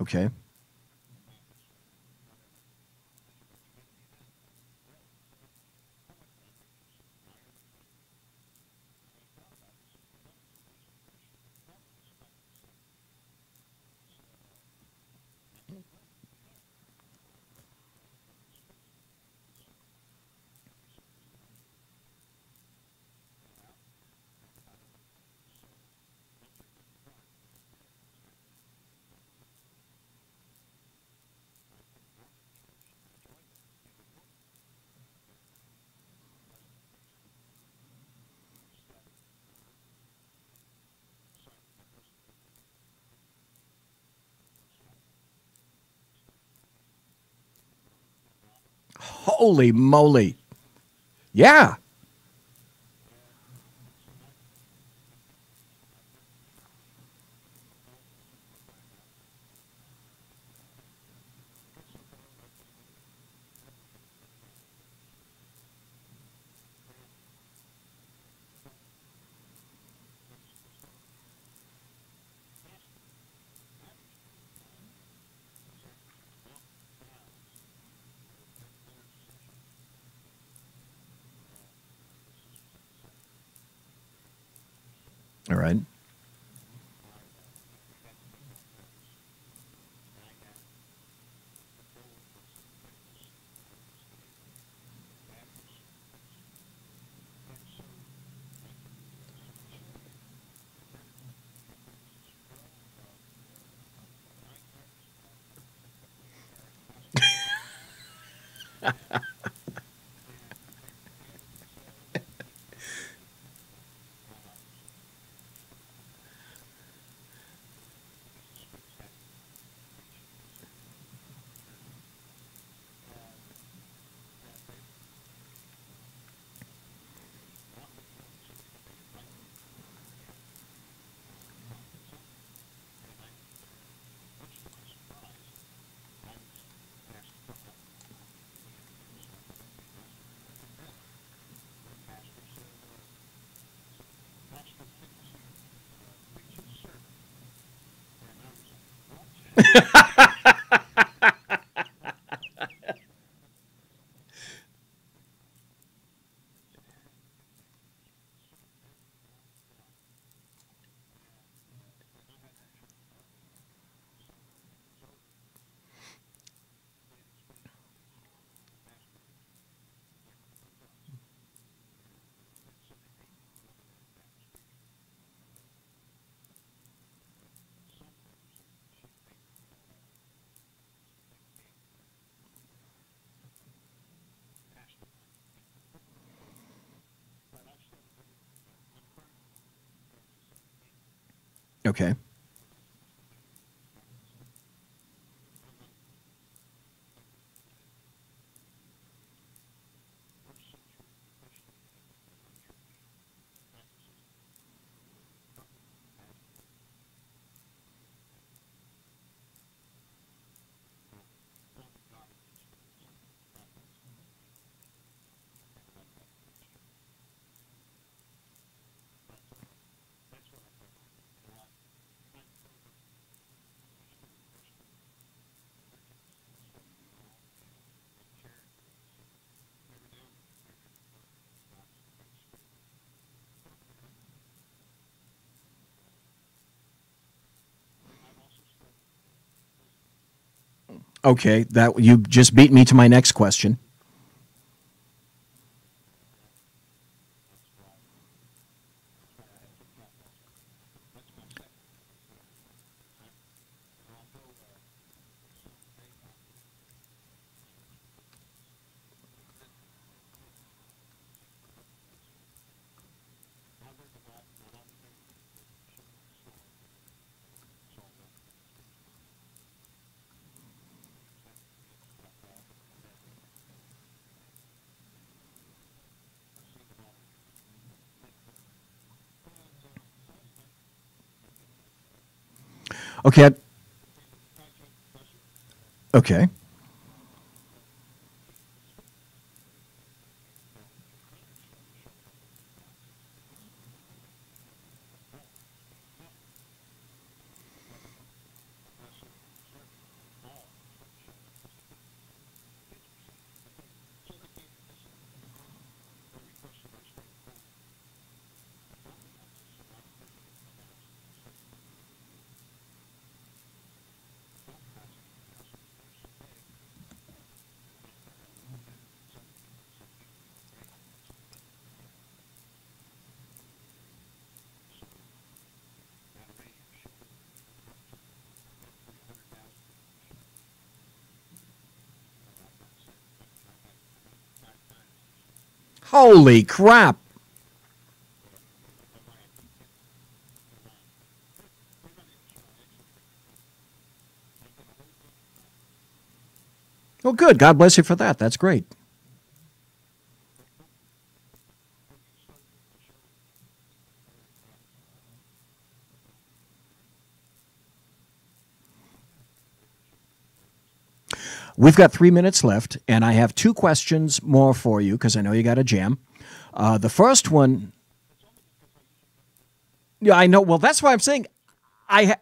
Okay. Holy moly. Yeah. All right. Okay. Okay, that you just beat me to my next question. Okay. Okay. Holy crap. Well, good. God bless you for that. That's great. We've got 3 minutes left, and I have 2 questions more for you because I know you got a jam. The first one, yeah, I know. Well, that's why I'm saying I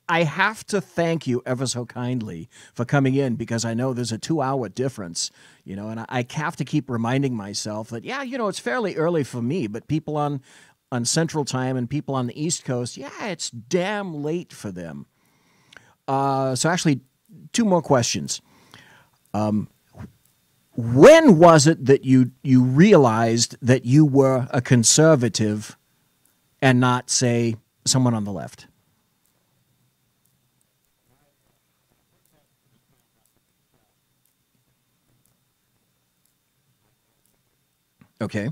have to thank you ever so kindly for coming in because I know there's a 2-hour difference, and I have to keep reminding myself that, yeah, it's fairly early for me, but people on Central Time and people on the East Coast, yeah, it's damn late for them. So actually, 2 more questions. When was it that you realized that you were a conservative and not, say, someone on the left? Okay.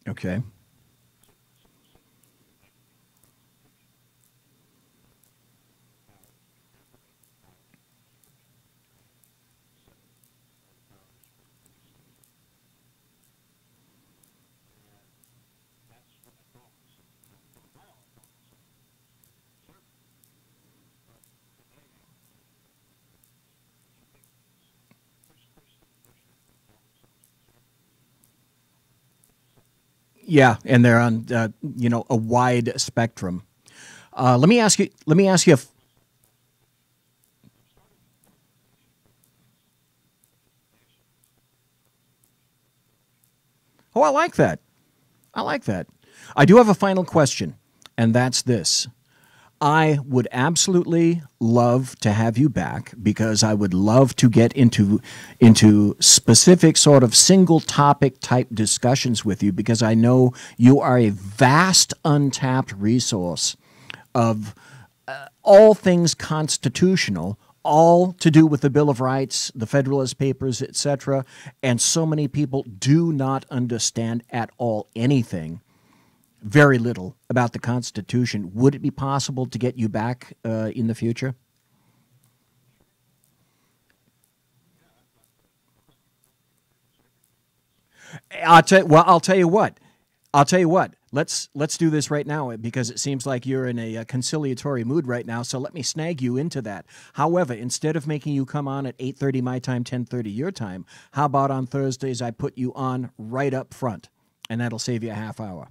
Okay. Yeah, and they're on a wide spectrum. Let me ask you. Oh, I like that. I like that. I do have a final question, and that's this. I would absolutely love to have you back because I would love to get into specific sort of single topic type discussions with you because I know you are a vast untapped resource of all things constitutional, all to do with the Bill of Rights, the Federalist Papers, etc. And so many people do not understand at all anything, very little about the Constitution. Would it be possible to get you back in the future? I'll tell you what. Let's do this right now because it seems like you're in a conciliatory mood right now. So let me snag you into that. However, instead of making you come on at 8:30 my time, 10:30 your time, how about on Thursdays I put you on right up front, and that'll save you a half hour.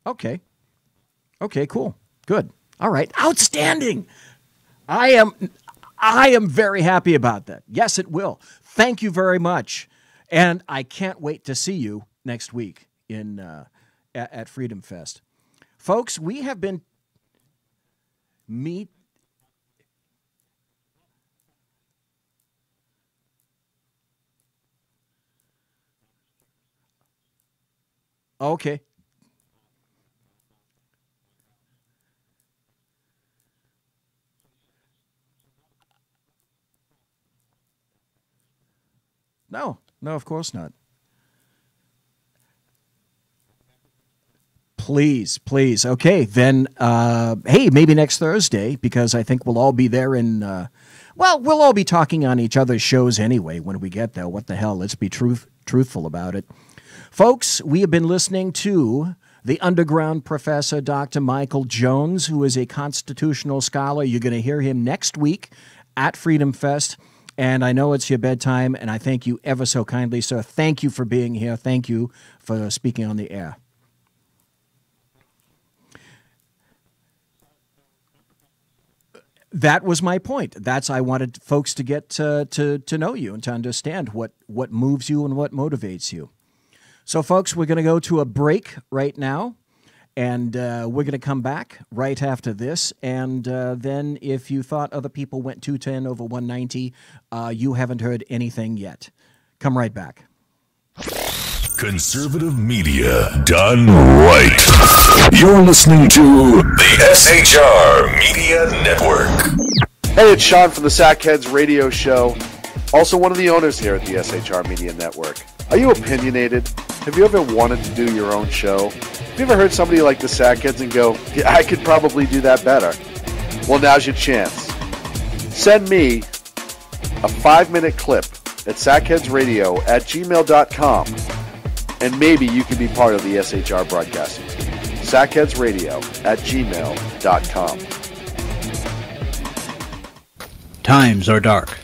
Okay. Okay, cool. Good. All right. Outstanding. I am very happy about that. Yes, it will. Thank you very much. And I can't wait to see you next week at Freedom Fest. Folks, we have been meet Okay. No, of course not. Please. Okay, then, hey, maybe next Thursday, because I think we'll all be there we'll all be talking on each other's shows anyway when we get there. What the hell? Let's be truthful about it. Folks, we have been listening to the underground professor, Dr. Michael Jones, who is a constitutional scholar. You're going to hear him next week at Freedom Fest. And I know it's your bedtime, and I thank you ever so kindly, sir. Thank you for being here. Thank you for speaking on the air. That was my point. I wanted folks to get to know you and to understand what moves you and what motivates you. So, folks, we're going to go to a break right now. And we're going to come back right after this. And then if you thought other people went 210 over 190, you haven't heard anything yet. Come right back. Conservative media done right. You're listening to the SHR Media Network. Hey, it's Sean from the Sackheads Radio Show. Also one of the owners here at the SHR Media Network. Are you opinionated? Have you ever wanted to do your own show? Have you ever heard somebody like the Sackheads and go, yeah, I could probably do that better? Well, now's your chance. Send me a 5-minute clip at sackheadsradio@gmail.com, and maybe you can be part of the SHR broadcasting team. sackheadsradio@gmail.com. Times are dark.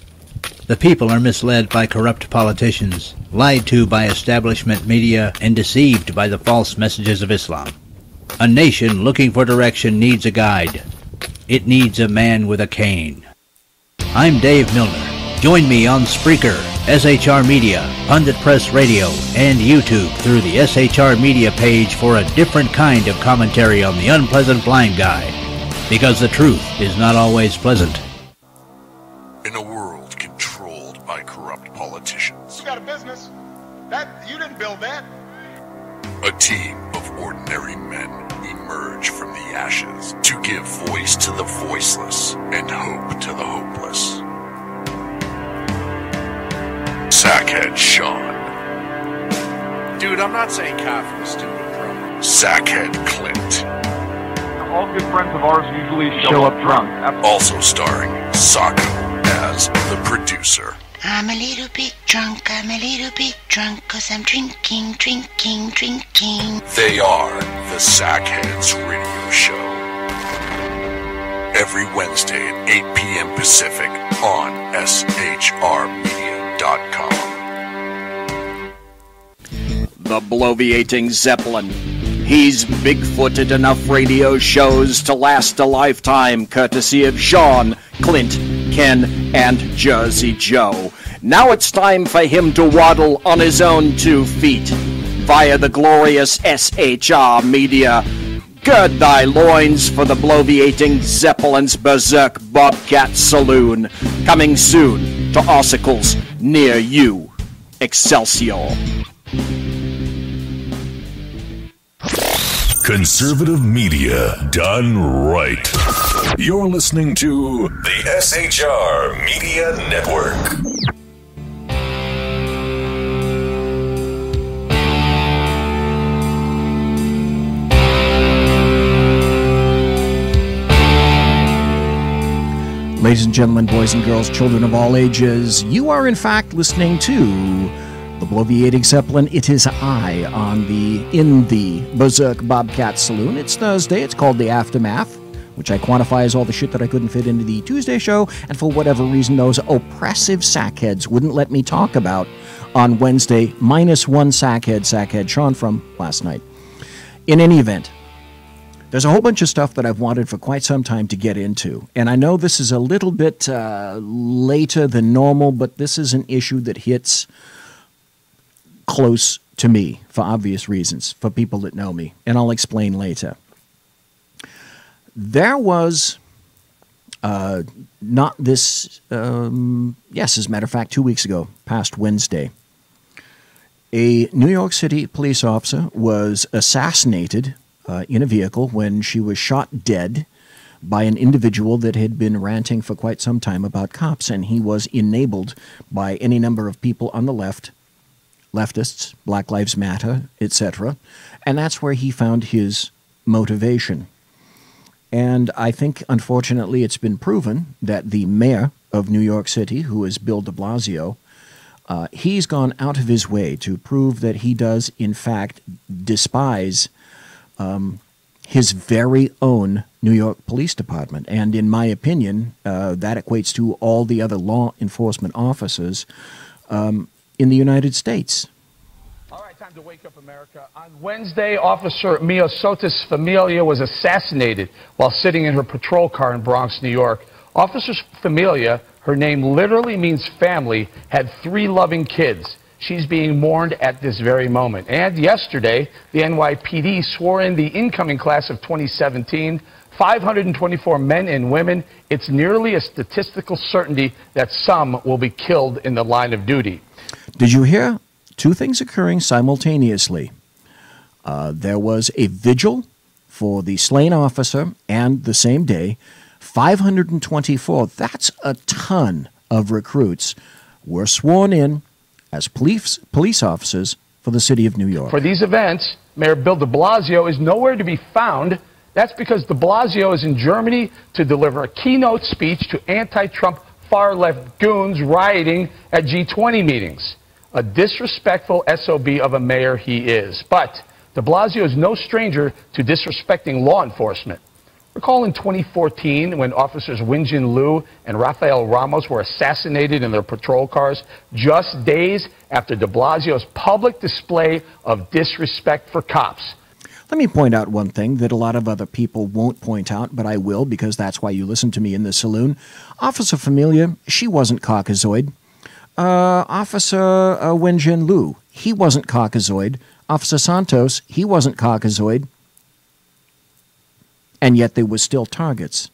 The people are misled by corrupt politicians, lied to by establishment media, and deceived by the false messages of Islam. A nation looking for direction needs a guide. It needs a man with a cane. I'm Dave Milner. Join me on Spreaker, SHR Media, Pundit Press Radio, and YouTube through the SHR Media page for a different kind of commentary on the unpleasant blind guy. Because the truth is not always pleasant. In a world controlled by corrupt politicians, You got a business. You didn't build that. a team of ordinary men emerge from the ashes to give voice to the voiceless and hope to the hopeless. Sackhead Sean. Dude, I'm not saying Kafka was stupid, bro. Sackhead Clint. All good friends of ours usually show up drunk. Also starring Sako as the producer. I'm a little bit drunk, 'cause I'm drinking. They are the Sackheads Radio Show. Every Wednesday at 8 p.m. Pacific on shrmedia.com. The bloviating Zeppelin. He's big-footed enough radio shows to last a lifetime, courtesy of Sean, Clint, Ken, and Jersey Joe. Now it's time for him to waddle on his own 2 feet via the glorious SHR Media. Gird thy loins for the bloviating Zeppelin's Berserk Bobcat Saloon, coming soon to ossicles near you. Excelsior. Conservative media done right. You're listening to the SHR Media Network. Ladies and gentlemen, boys and girls, children of all ages, you are in fact listening to the bloviating Zeppelin. It is I in the Berserk Bobcat Saloon. It's Thursday. It's called the Aftermath, which I quantify as all the shit that I couldn't fit into the Tuesday show, and for whatever reason those oppressive sackheads wouldn't let me talk about on Wednesday, minus one sackhead Sean from last night. In any event, there's a whole bunch of stuff that I've wanted for quite some time to get into, and I know this is a little bit later than normal, but this is an issue that hits close to me for obvious reasons, for people that know me, and I'll explain later. There was not this, yes, as a matter of fact, 2 weeks ago, past Wednesday, A New York City police officer was assassinated in a vehicle when she was shot dead by an individual that had been ranting for quite some time about cops, and he was enabled by any number of people on the left, leftists, Black Lives Matter, etc., and that's where he found his motivation. And I think, unfortunately, it's been proven that the mayor of New York City, who is Bill de Blasio, he's gone out of his way to prove that he does, in fact, despise his very own New York Police Department. And in my opinion, that equates to all the other law enforcement officers in the United States. All right, time to wake up, America. On Wednesday, Officer Mia Sotis Familia was assassinated while sitting in her patrol car in Bronx, New York. Officer Familia, her name literally means family, had 3 loving kids. She's being mourned at this very moment. And yesterday, the NYPD swore in the incoming class of 2017, 524 men and women. It's nearly a statistical certainty that some will be killed in the line of duty. Did you hear 2 things occurring simultaneously? There was a vigil for the slain officer, and the same day, 524, that's a ton of recruits, were sworn in as police officers for the city of New York. For these events, Mayor Bill de Blasio is nowhere to be found. That's because de Blasio is in Germany to deliver a keynote speech to anti-Trump far-left goons rioting at G20 meetings. A disrespectful SOB of a mayor he is. But de Blasio is no stranger to disrespecting law enforcement. Recall in 2014 when officers Wenjin Liu and Rafael Ramos were assassinated in their patrol cars just days after de Blasio's public display of disrespect for cops. Let me point out one thing that a lot of other people won't point out, but I will because that's why you listen to me in the saloon. Officer Familia, she wasn't Caucasoid. Officer Wenjin Liu, he wasn't Caucasoid. Officer Santos, he wasn't Caucasoid. And yet they were still targets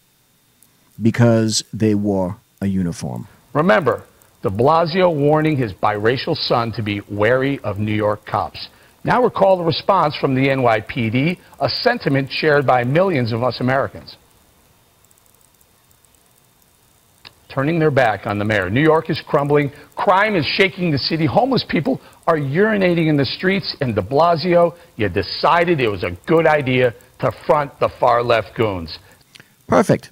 because they wore a uniform. Remember, de Blasio warning his biracial son to be wary of New York cops. Now recall the response from the NYPD, a sentiment shared by millions of us Americans. Turning their back on the mayor. New York is crumbling. Crime is shaking the city. Homeless people are urinating in the streets. And de Blasio, you decided it was a good idea to front the far-left goons. Perfect.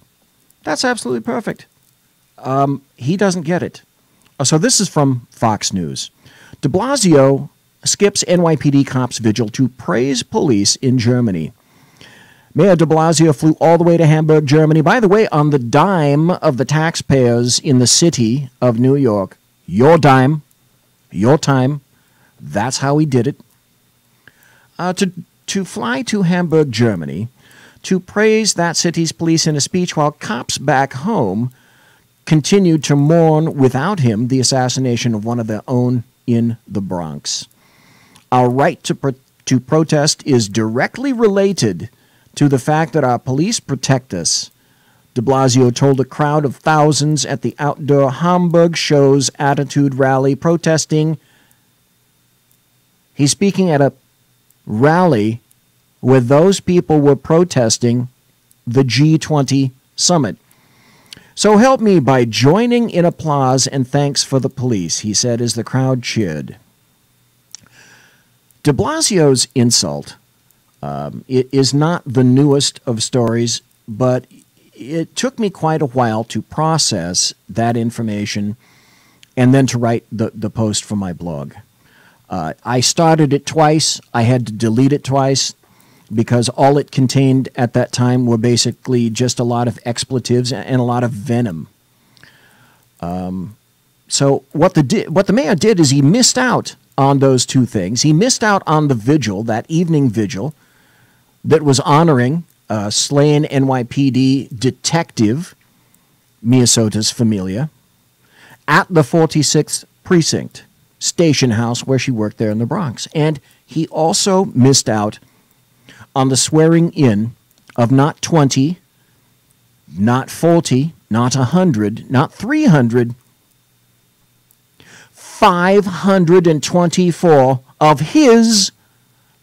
That's absolutely perfect. He doesn't get it. So this is from Fox News. De Blasio skips NYPD cops vigil to praise police in Germany. Mayor de Blasio flew all the way to Hamburg, Germany, by the way, on the dime of the taxpayers in the city of New York. Your dime, your time. That's how he did it. To fly to Hamburg, Germany, to praise that city's police in a speech while cops back home continued to mourn without him the assassination of one of their own in the Bronx. Our right to protest is directly related to the fact that our police protect us, de Blasio told a crowd of thousands at the outdoor Hamburg Show's Attitude Rally protesting. He's speaking at a rally where those people were protesting the G20 summit. So help me by joining in applause and thanks for the police, he said as the crowd cheered. De Blasio's insult it is not the newest of stories, but it took me quite a while to process that information and then to write the post for my blog. I started it twice. I had to delete it twice because all it contained at that time were basically just a lot of expletives and a lot of venom. So what the mayor did is he missed out on those 2 things. He missed out on the vigil, that evening vigil, that was honoring slain NYPD detective Mia Sotis Familia at the 46th Precinct station house where she worked there in the Bronx. And he also missed out on the swearing in of not 20, not 40, not 100, not 300, 524 of his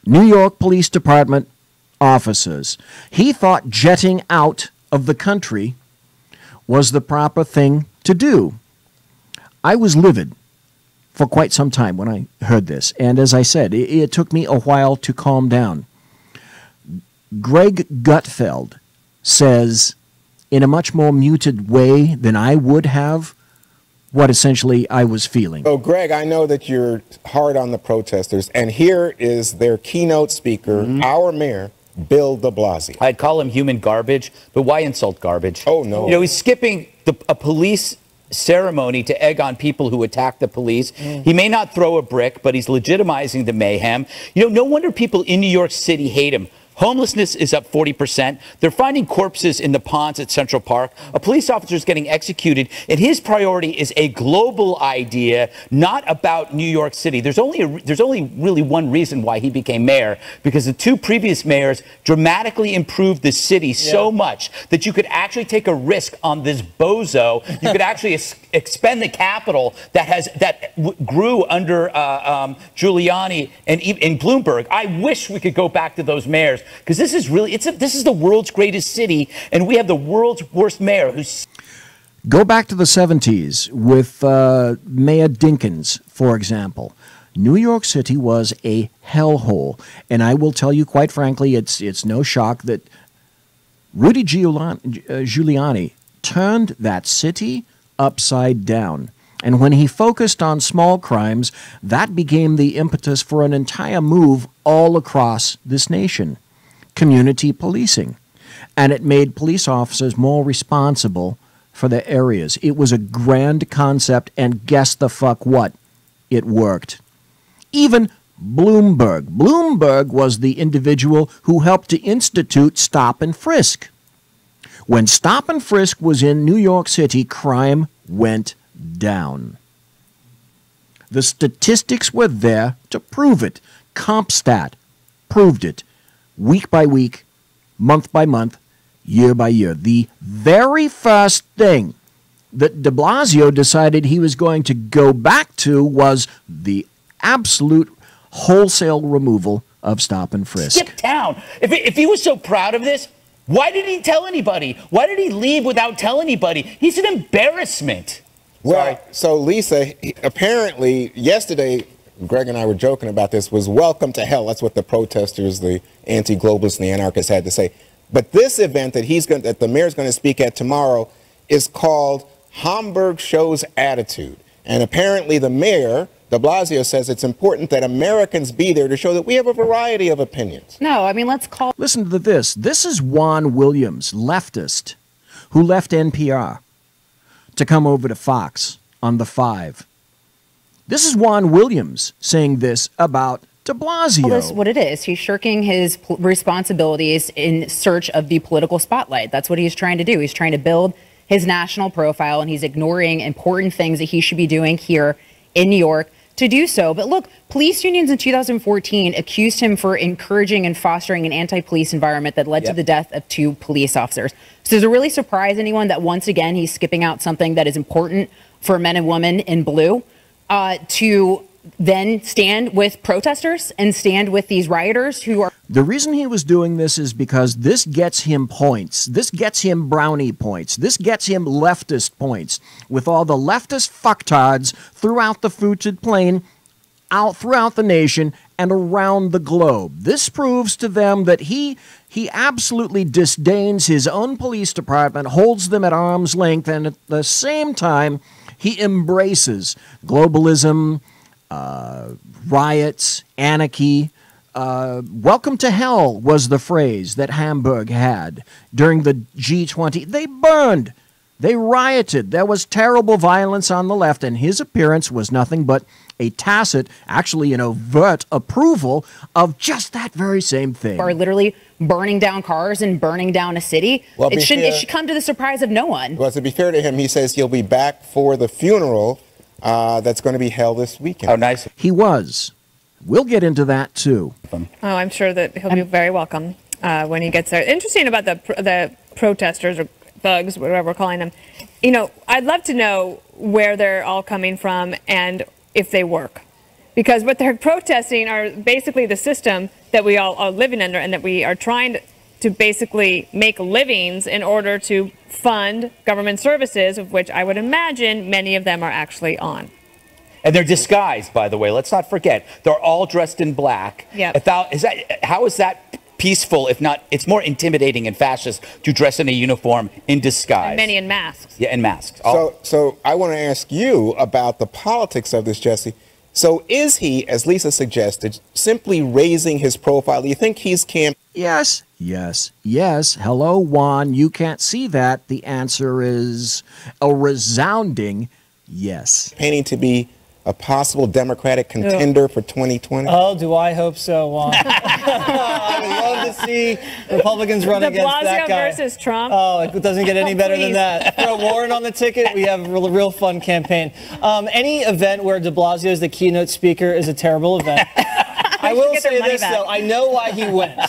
New York Police Department officers. He thought jetting out of the country was the proper thing to do. I was livid for quite some time when I heard this, and as I said, it took me a while to calm down. Greg Gutfeld says, in a much more muted way than I would have, what essentially I was feeling. So, Greg, I know that you're hard on the protesters, and here is their keynote speaker, our mayor, Bill de Blasio. I'd call him human garbage, but why insult garbage? Oh, no. You know, he's skipping a police ceremony to egg on people who attack the police. He may not throw a brick, but he's legitimizing the mayhem. You know, no wonder people in New York City hate him. Homelessness is up 40%. They're finding corpses in the ponds at Central Park. A police officer is getting executed, and his priority is a global idea, not about New York City. There's only really one reason why he became mayor, because the two previous mayors dramatically improved the city so much that you could actually take a risk on this bozo. You could actually expend the capital that grew under Giuliani and Bloomberg. I wish we could go back to those mayors. Because this is really, this is the world's greatest city, and we have the world's worst mayor who's... Go back to the 70s with Mayor Dinkins, for example. New York City was a hellhole, and I will tell you, quite frankly, it's no shock that Rudy Giuliani turned that city upside down. And when he focused on small crimes, that became the impetus for an entire move all across this nation. Community policing. And it made police officers more responsible for their areas. It was a grand concept, and guess the fuck what? It worked. Even Bloomberg. Bloomberg was the individual who helped to institute stop and frisk. When stop and frisk was in New York City, crime went down. The statistics were there to prove it. CompStat proved it. Week by week, month by month, year by year. The very first thing that de Blasio decided he was going to go back to was the absolute wholesale removal of stop and frisk. Skip town. If he was so proud of this, why didn't he tell anybody? Why did he leave without telling anybody? He's an embarrassment. Well, so Lisa, apparently yesterday, Greg and I were joking about this, was welcome to hell. That's what the protesters, the anti-globalists and the anarchists had to say. But this event that the mayor's going to speak at tomorrow is called Hamburg Shows Attitude. And apparently the mayor, de Blasio, says it's important that Americans be there to show that we have a variety of opinions. No, I mean, let's call... Listen to this. This is Juan Williams, leftist, who left NPR to come over to Fox on The Five. This is Juan Williams saying this about de Blasio. Well, that's what it is. He's shirking his responsibilities in search of the political spotlight. That's what he's trying to do. He's trying to build his national profile, and he's ignoring important things that he should be doing here in New York to do so. But look, police unions in 2014 accused him for encouraging and fostering an anti-police environment that led to the death of 2 police officers. So does it really surprise anyone that once again he's skipping out something that is important for men and women in blue to then stand with protesters and stand with these rioters who are... The reason he was doing this is because this gets him points. This gets him brownie points. This gets him leftist points with all the leftist fucktards throughout the fruited plain, out throughout the nation, and around the globe. This proves to them that he absolutely disdains his own police department, holds them at arm's length, and at the same time, he embraces globalism, riots, anarchy. Welcome to hell was the phrase that Hamburg had during the G20. They burned. They rioted. There was terrible violence on the left, and his appearance was nothing but a tacit, actually an overt approval of just that very same thing. Are literally burning down cars and burning down a city. Well, it should come to the surprise of no one. Well, to be fair to him, he says he'll be back for the funeral that's going to be held this weekend. Oh, nice. He was. We'll get into that, too. Oh, I'm sure that he'll be very welcome when he gets there. Interesting about the protesters or thugs, whatever we're calling them. You know, I'd love to know where they're all coming from and if they work. Because what they're protesting are basically the system that we all are living under, and that we are trying to basically make livings in order to fund government services, of which I would imagine many of them are actually on. And they're disguised, by the way. Let's not forget. They're all dressed in black. Yep. How is that peaceful, if not, it's more intimidating and fascist to dress in a uniform in disguise. And many in masks. Yeah, in masks. So I want to ask you about the politics of this, Jesse. So is he, as Lisa suggested, simply raising his profile? Do you think he's Yes. Hello, Juan. You can't see that. The answer is a resounding yes. Painting to be a possible Democratic contender for 2020? Oh, do I hope so, Juan. I would love to see Republicans run against that guy. versus Trump. Oh, it doesn't get any better than that. Throw Warren on the ticket, we have a real fun campaign. Any event where de Blasio is the keynote speaker is a terrible event. I will say this, though. I know why he went.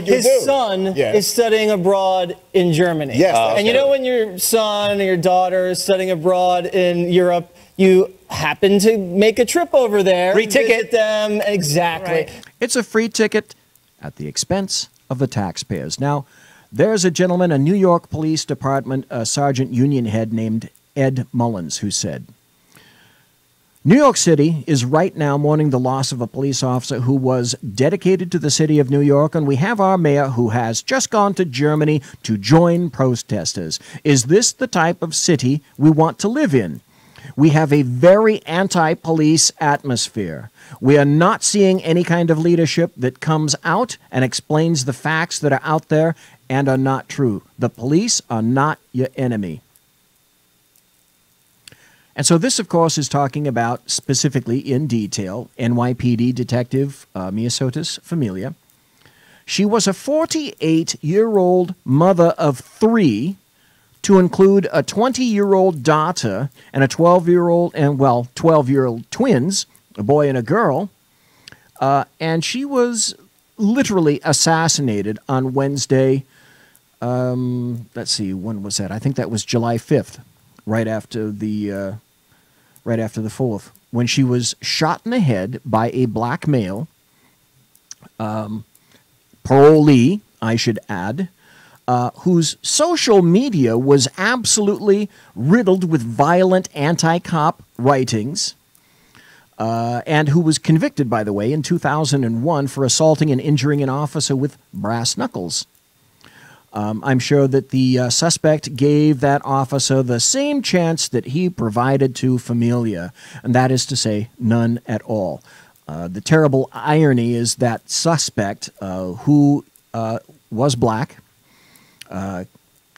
His son is studying abroad in Germany. Yes. And you know when your son or your daughter is studying abroad in Europe, you happen to make a trip over there. Free ticket. Visit them. Exactly. Right. It's a free ticket at the expense of the taxpayers. Now, there's a gentleman, a New York Police Department Sergeant Union head named Ed Mullins, who said, New York City is right now mourning the loss of a police officer who was dedicated to the city of New York, and we have our mayor who has just gone to Germany to join protesters. Is this the type of city we want to live in? We have a very anti-police atmosphere. We are not seeing any kind of leadership that comes out and explains the facts that are out there and are not true. The police are not your enemy. And so this, of course, is talking about specifically in detail NYPD Detective Miosotis Familia. She was a 48-year-old mother of 3, to include a 20-year-old daughter and a 12-year-old and, 12-year-old twins, a boy and a girl. And she was literally assassinated on Wednesday. Let's see, when was that? I think that was July 5th, right after the 4th, when she was shot in the head by a black male, parolee, I should add, whose social media was absolutely riddled with violent anti-cop writings, and who was convicted, by the way, in 2001 for assaulting and injuring an officer with brass knuckles. I'm sure that the suspect gave that officer the same chance that he provided to Familia, and that is to say, none at all. The terrible irony is that suspect, who was black,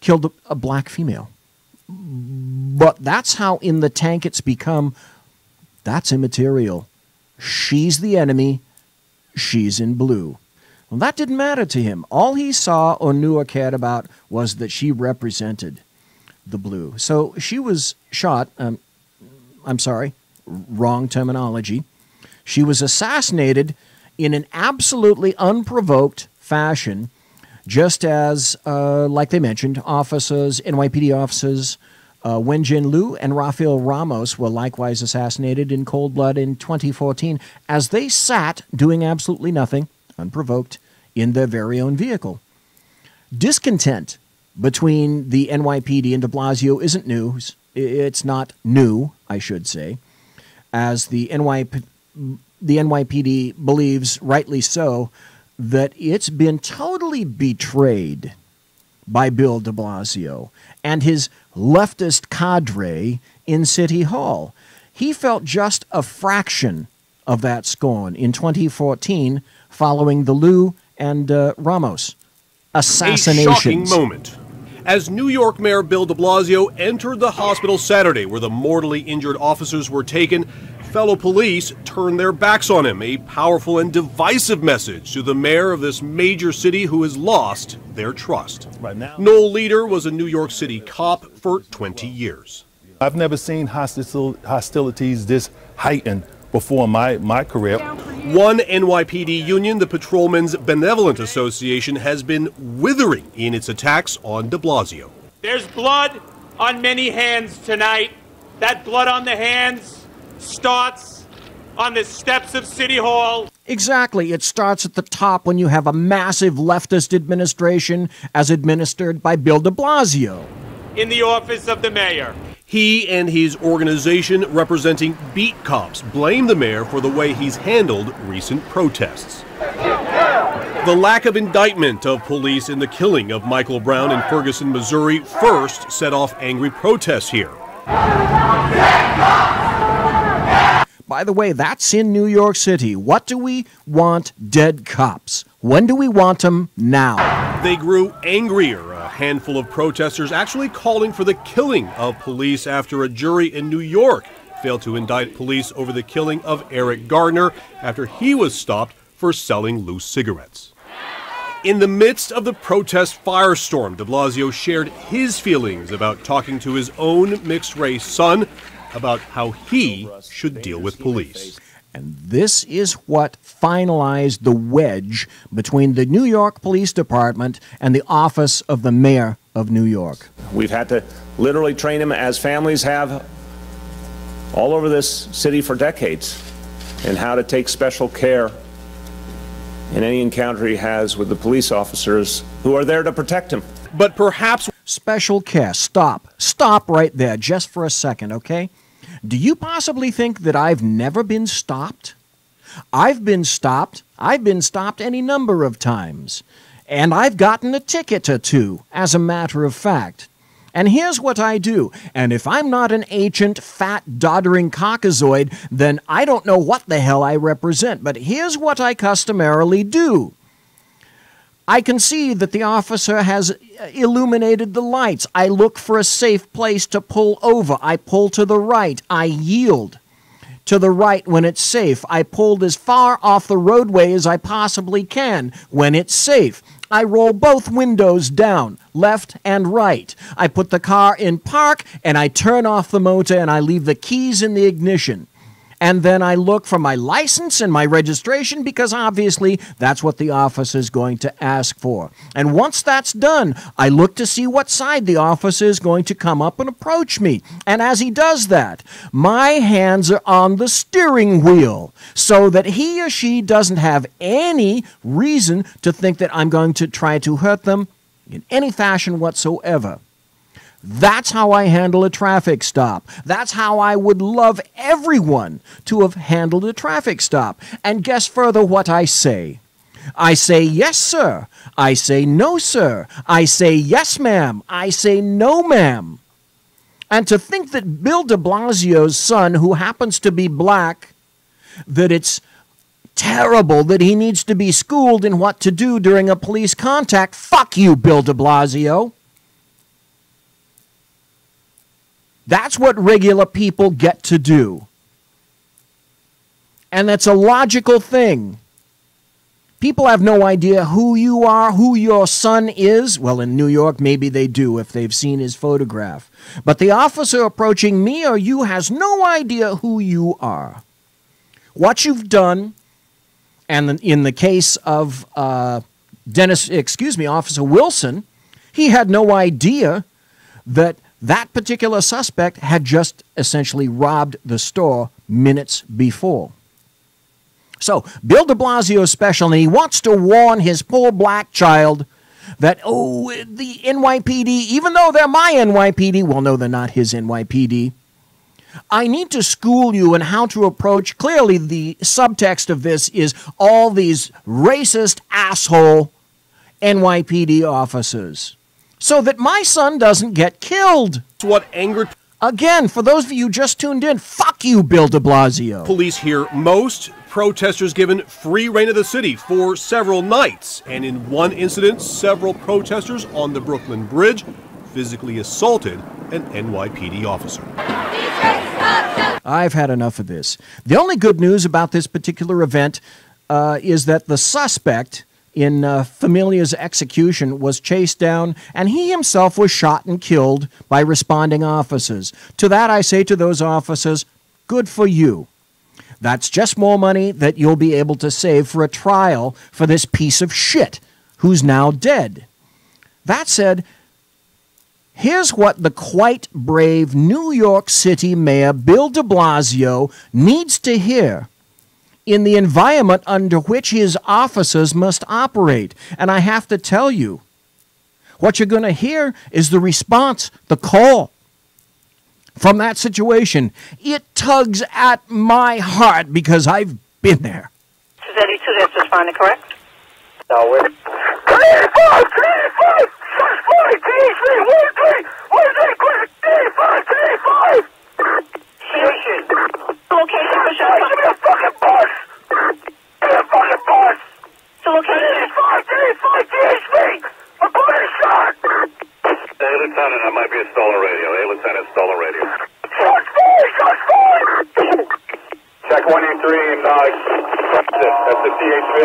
killed a black female. But that's how in the tank it's become. That's immaterial. She's the enemy. She's in blue. Well, that didn't matter to him. All he saw or knew or cared about was that she represented the blue. So she was shot. I'm sorry, wrong terminology. She was assassinated in an absolutely unprovoked fashion, just as, like they mentioned, NYPD officers Wenjin Liu and Rafael Ramos were likewise assassinated in cold blood in 2014 as they sat doing absolutely nothing, unprovoked, in their very own vehicle. Discontent between the NYPD and de Blasio isn't news. It's not new, I should say, as the NYPD believes, rightly so, that it's been totally betrayed by Bill de Blasio and his leftist cadre in City Hall. He felt just a fraction of that scorn in 2014 following the Liu and Ramos assassinations. A shocking moment as New York Mayor Bill de Blasio entered the hospital Saturday where the mortally injured officers were taken. Fellow police turned their backs on him, a powerful and divisive message to the mayor of this major city who has lost their trust. Right now, Noel Leader was a New York City cop for 20 years. I've never seen hostilities this heightened before in my career. One NYPD union, the Patrolmen's Benevolent Association, has been withering in its attacks on de Blasio. There's blood on many hands tonight. That blood on the hands starts on the steps steps of City Hall. Exactly. It starts at the top when you have a massive leftist administration as administered by Bill de Blasio. In the office of the mayor. He and his organization representing beat cops blame the mayor for the way he's handled recent protests. The lack of indictment of police in the killing of Michael Brown in Ferguson, Missouri first set off angry protests here. By the way, that's in New York City. What do we want? Dead cops. When do we want them? Now. They grew angrier. A handful of protesters actually calling for the killing of police after a jury in New York failed to indict police over the killing of Eric Gardner after he was stopped for selling loose cigarettes. In the midst of the protest firestorm, de Blasio shared his feelings about talking to his own mixed-race son about how he should deal with police. And this is what finalized the wedge between the New York Police Department and the office of the mayor of New York. We've had to literally train him, as families have all over this city for decades, in how to take special care in any encounter he has with the police officers who are there to protect him. But perhaps special care. Stop right there just for a second, okay? Do you possibly think that I've never been stopped? I've been stopped. I've been stopped any number of times. And I've gotten a ticket or two, as a matter of fact. And here's what I do. And if I'm not an ancient, fat, doddering caucasoid, then I don't know what the hell I represent. But here's what I customarily do. I can see that the officer has illuminated the lights. I look for a safe place to pull over. I pull to the right. I yield to the right when it's safe. I pulled as far off the roadway as I possibly can when it's safe. I roll both windows down, left and right. I put the car in park and I turn off the motor and I leave the keys in the ignition. And then I look for my license and my registration because obviously that's what the officer is going to ask for. And once that's done, I look to see what side the officer is going to come up and approach me. And as he does that, my hands are on the steering wheel so that he or she doesn't have any reason to think that I'm going to try to hurt them in any fashion whatsoever. That's how I handle a traffic stop. That's how I would love everyone to have handled a traffic stop. And guess further what I say. I say, yes, sir. I say, no, sir. I say, yes, ma'am. I say, no, ma'am. And to think that Bill de Blasio's son, who happens to be black, that it's terrible that he needs to be schooled in what to do during a police contact. Fuck you, Bill de Blasio. That's what regular people get to do. And that's a logical thing. People have no idea who you are, who your son is. Well, in New York, maybe they do if they've seen his photograph. But the officer approaching me or you has no idea who you are. What you've done, and in the case of Officer Wilson, he had no idea that that particular suspect had just essentially robbed the store minutes before. So, Bill de Blasio is special, and he wants to warn his poor black child that, oh, the NYPD, even though they're my NYPD, well, no, they're not his NYPD. I need to school you in how to approach. Clearly, the subtext of this is all these racist asshole NYPD officers, so that my son doesn't get killed. It's what angered. Again, for those of you who just tuned in, fuck you, Bill de Blasio. Police here, most protesters given free rein of the city for several nights. And in one incident, several protesters on the Brooklyn Bridge physically assaulted an NYPD officer. I've had enough of this. The only good news about this particular event is that the suspect in Familia's execution was chased down, and he himself was shot and killed by responding officers. To that I say to those officers, good for you. That's just more money that you'll be able to save for a trial for this piece of shit who's now dead. That said, here's what the quite brave New York City Mayor Bill de Blasio needs to hear in the environment under which his officers must operate. And I have to tell you, what you're going to hear is the response, the call from that situation. It tugs at my heart because I've been there. 82, that's just fine, correct? No, we're... Location for sure. Give me a fucking bus! Give me a fucking bus! So location. DHV! I'm pulling a shot! Hey, Lieutenant, that might be a stolen radio. Hey, Lieutenant, stolen radio. Shots fired! Check 183 and, that's the DHV.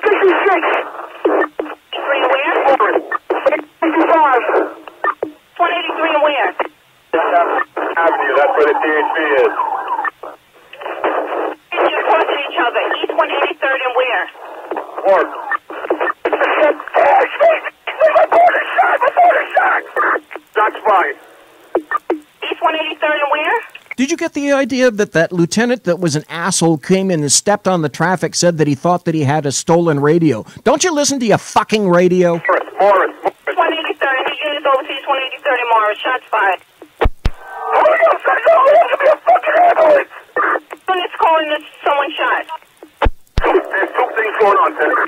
66! 3 and where? 65! 183 and where? Avenue, that's where the DHV is. You're crossing each other. East 183rd and where? Work. Shots fired. East 183rd and where? Did you get the idea that that lieutenant that was an asshole came in and stepped on the traffic, said that he thought that he had a stolen radio? Don't you listen to your fucking radio? Morris. 183rd. Any units over to East 183rd and Morris. Shots fired. Hurry up, give me a fucking ambulance! Units calling this someone shot. There's 2 things going on, Senator.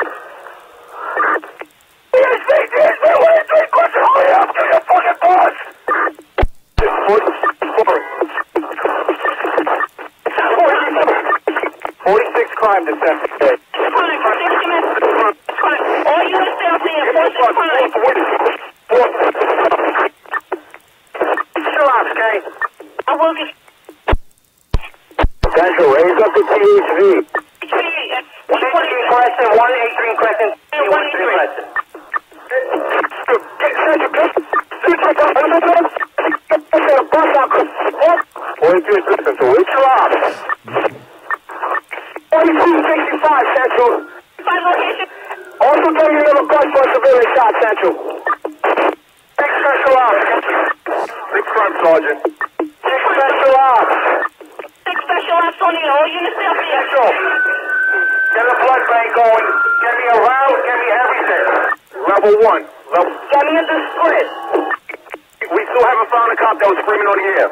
DHV, 183, hurry up, give me a fucking bus! 46 crime detected. All units stay up there. 46 crime. Chill out, okay? I will get... Central, raise up the THV. Crescent, 183 Crescent, 183 Crescent. Central. Also tell you another bus for a civilian shot, Central. Next special ops. 6 crime sergeant. 6 special ops. 6 special ops on you. All units stay up here. Central. Get a blood bank going. Get me a route. Get me everything. Level 1. Get me a split. We still haven't found a cop that was screaming on the air.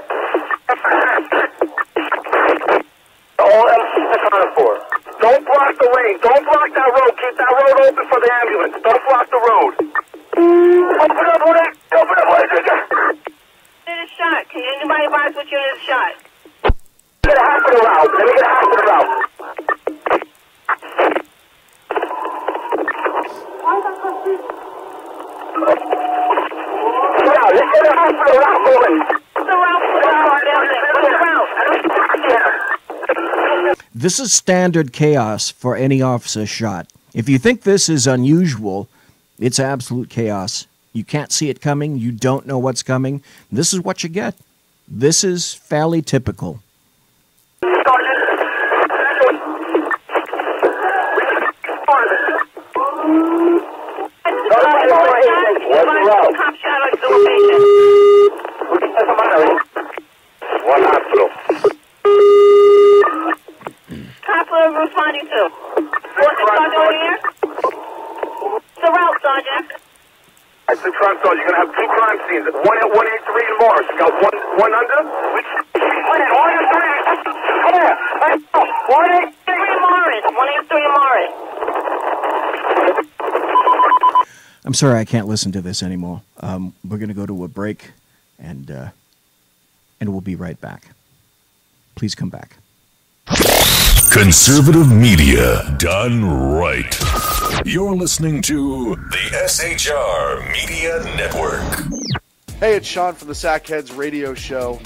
All else is accounted for. Don't block the lane. Don't block that road. Keep that road open for the ambulance. Don't block the road. Open up, Unit is shot. Can anybody advise which unit is shot? Get a hospital route. Let me get a hospital route. Now, let's get a hospital route going. What's the route for the car down there? What's the route? I don't see it. This is standard chaos for any officer shot. If you think this is unusual, it's absolute chaos. You can't see it coming. You don't know what's coming. This is what you get. This is fairly typical. One hospital. Hospital responding to. What's the sergeant over here? The route, Sergeant. That's the crime sergeant. You're going to have 2 crime scenes. One at 183 in Morris. You got one under? Where? 183 in Morris. 183 in Morris. I'm sorry, I can't listen to this anymore. We're going to go to a break, and we'll be right back. Please come back. Conservative media done right. You're listening to the SHR Media Network. Hey, it's Sean from the Sackheads radio show.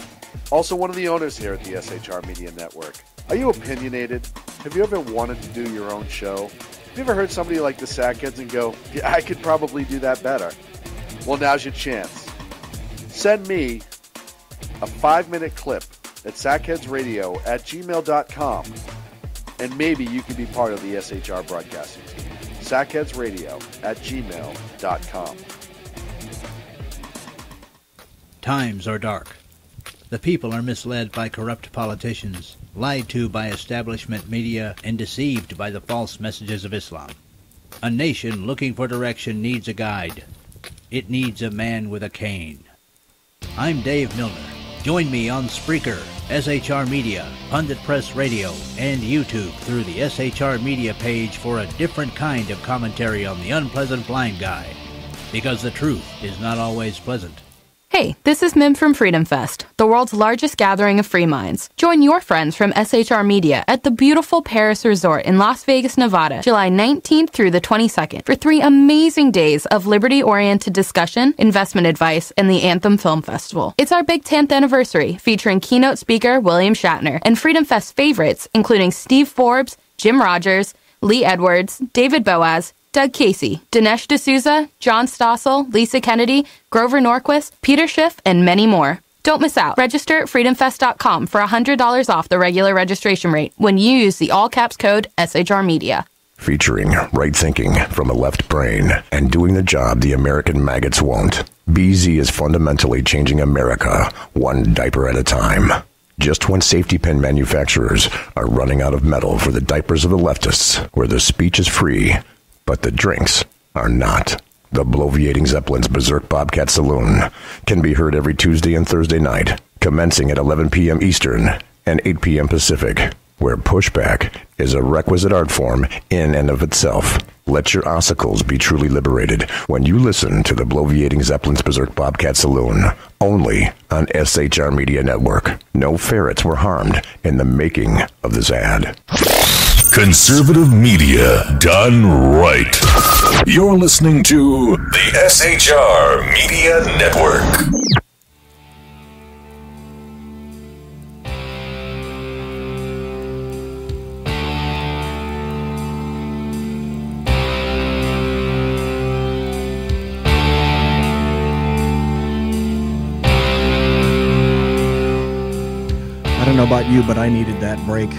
Also one of the owners here at the SHR Media Network. Are you opinionated? Have you ever wanted to do your own show? Have you ever heard somebody like the Sackheads and go, yeah, I could probably do that better? Well, now's your chance. Send me a 5-minute clip at sackheadsradio@gmail.com, and maybe you can be part of the SHR broadcasting team. sackheadsradio@gmail.com. Times are dark. The people are misled by corrupt politicians, lied to by establishment media, and deceived by the false messages of Islam. A nation looking for direction needs a guide. It needs a man with a cane. I'm Dave Milner. Join me on Spreaker, SHR Media, Pundit Press Radio, and YouTube through the SHR Media page for a different kind of commentary on the unpleasant blind guy. Because the truth is not always pleasant. Hey, this is Mim from Freedom Fest, the world's largest gathering of free minds. Join your friends from SHR Media at the beautiful Paris Resort in Las Vegas, Nevada, July 19th through the 22nd for 3 amazing days of liberty-oriented discussion, investment advice, and the Anthem Film Festival. It's our big 10th anniversary, featuring keynote speaker William Shatner and Freedom Fest favorites, including Steve Forbes, Jim Rogers, Lee Edwards, David Boaz, Doug Casey, Dinesh D'Souza, John Stossel, Lisa Kennedy, Grover Norquist, Peter Schiff, and many more. Don't miss out. Register at freedomfest.com for $100 off the regular registration rate when you use the all-caps code SHR Media. Featuring right thinking from a left brain and doing the job the American maggots won't. BZ is fundamentally changing America one diaper at a time. Just when safety pin manufacturers are running out of metal for the diapers of the leftists, where the speech is free, but the drinks are not. The Bloviating Zeppelin's Berserk Bobcat Saloon can be heard every Tuesday and Thursday night, commencing at 11 p.m. Eastern and 8 p.m. Pacific, where pushback is a requisite art form in and of itself. Let your ossicles be truly liberated when you listen to the Bloviating Zeppelin's Berserk Bobcat Saloon, only on SHR Media Network. No ferrets were harmed in the making of this ad. Conservative media done right. You're listening to the SHR Media Network. I don't know about you, but I needed that break.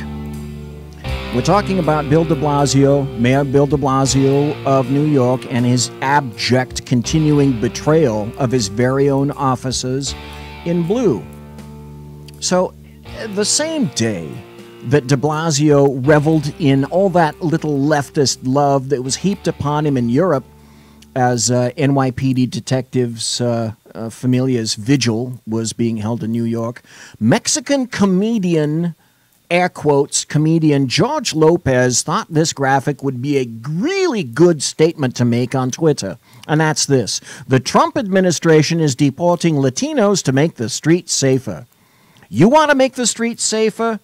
We're talking about Bill de Blasio, Mayor Bill de Blasio of New York, and his abject continuing betrayal of his very own officers in blue. So, the same day that de Blasio reveled in all that little leftist love that was heaped upon him in Europe as NYPD detectives Familia's vigil was being held in New York, Mexican comedian, air quotes, comedian George Lopez thought this graphic would be a really good statement to make on Twitter. And that's this: the Trump administration is deporting Latinos to make the streets safer. You want to make the streets safer?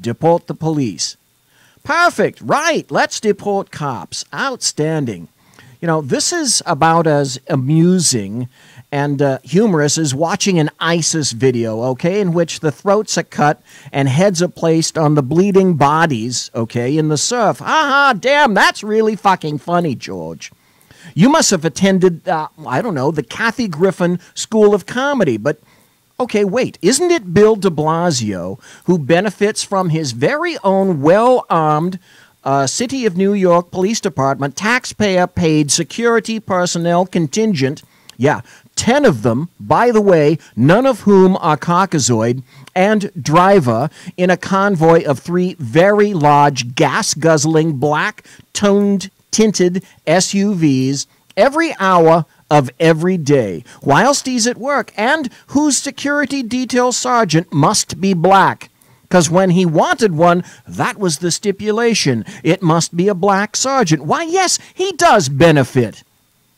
Deport the police. Perfect, right, let's deport cops. Outstanding. You know, this is about as amusing and humorous as watching an ISIS video, okay, in which the throats are cut and heads are placed on the bleeding bodies, okay, in the surf. Damn, that's really fucking funny, George. You must have attended, I don't know, the Kathy Griffin School of Comedy, but, okay, wait, isn't it Bill de Blasio who benefits from his very own well-armed City of New York Police Department taxpayer-paid security personnel contingent? Yeah, 10 of them, by the way, none of whom are Caucasoid, and driver in a convoy of 3 very large, gas-guzzling, black-toned, tinted SUVs every hour of every day, whilst he's at work, and whose security detail sergeant must be black. Because when he wanted one, that was the stipulation. It must be a black sergeant. Why, yes, he does benefit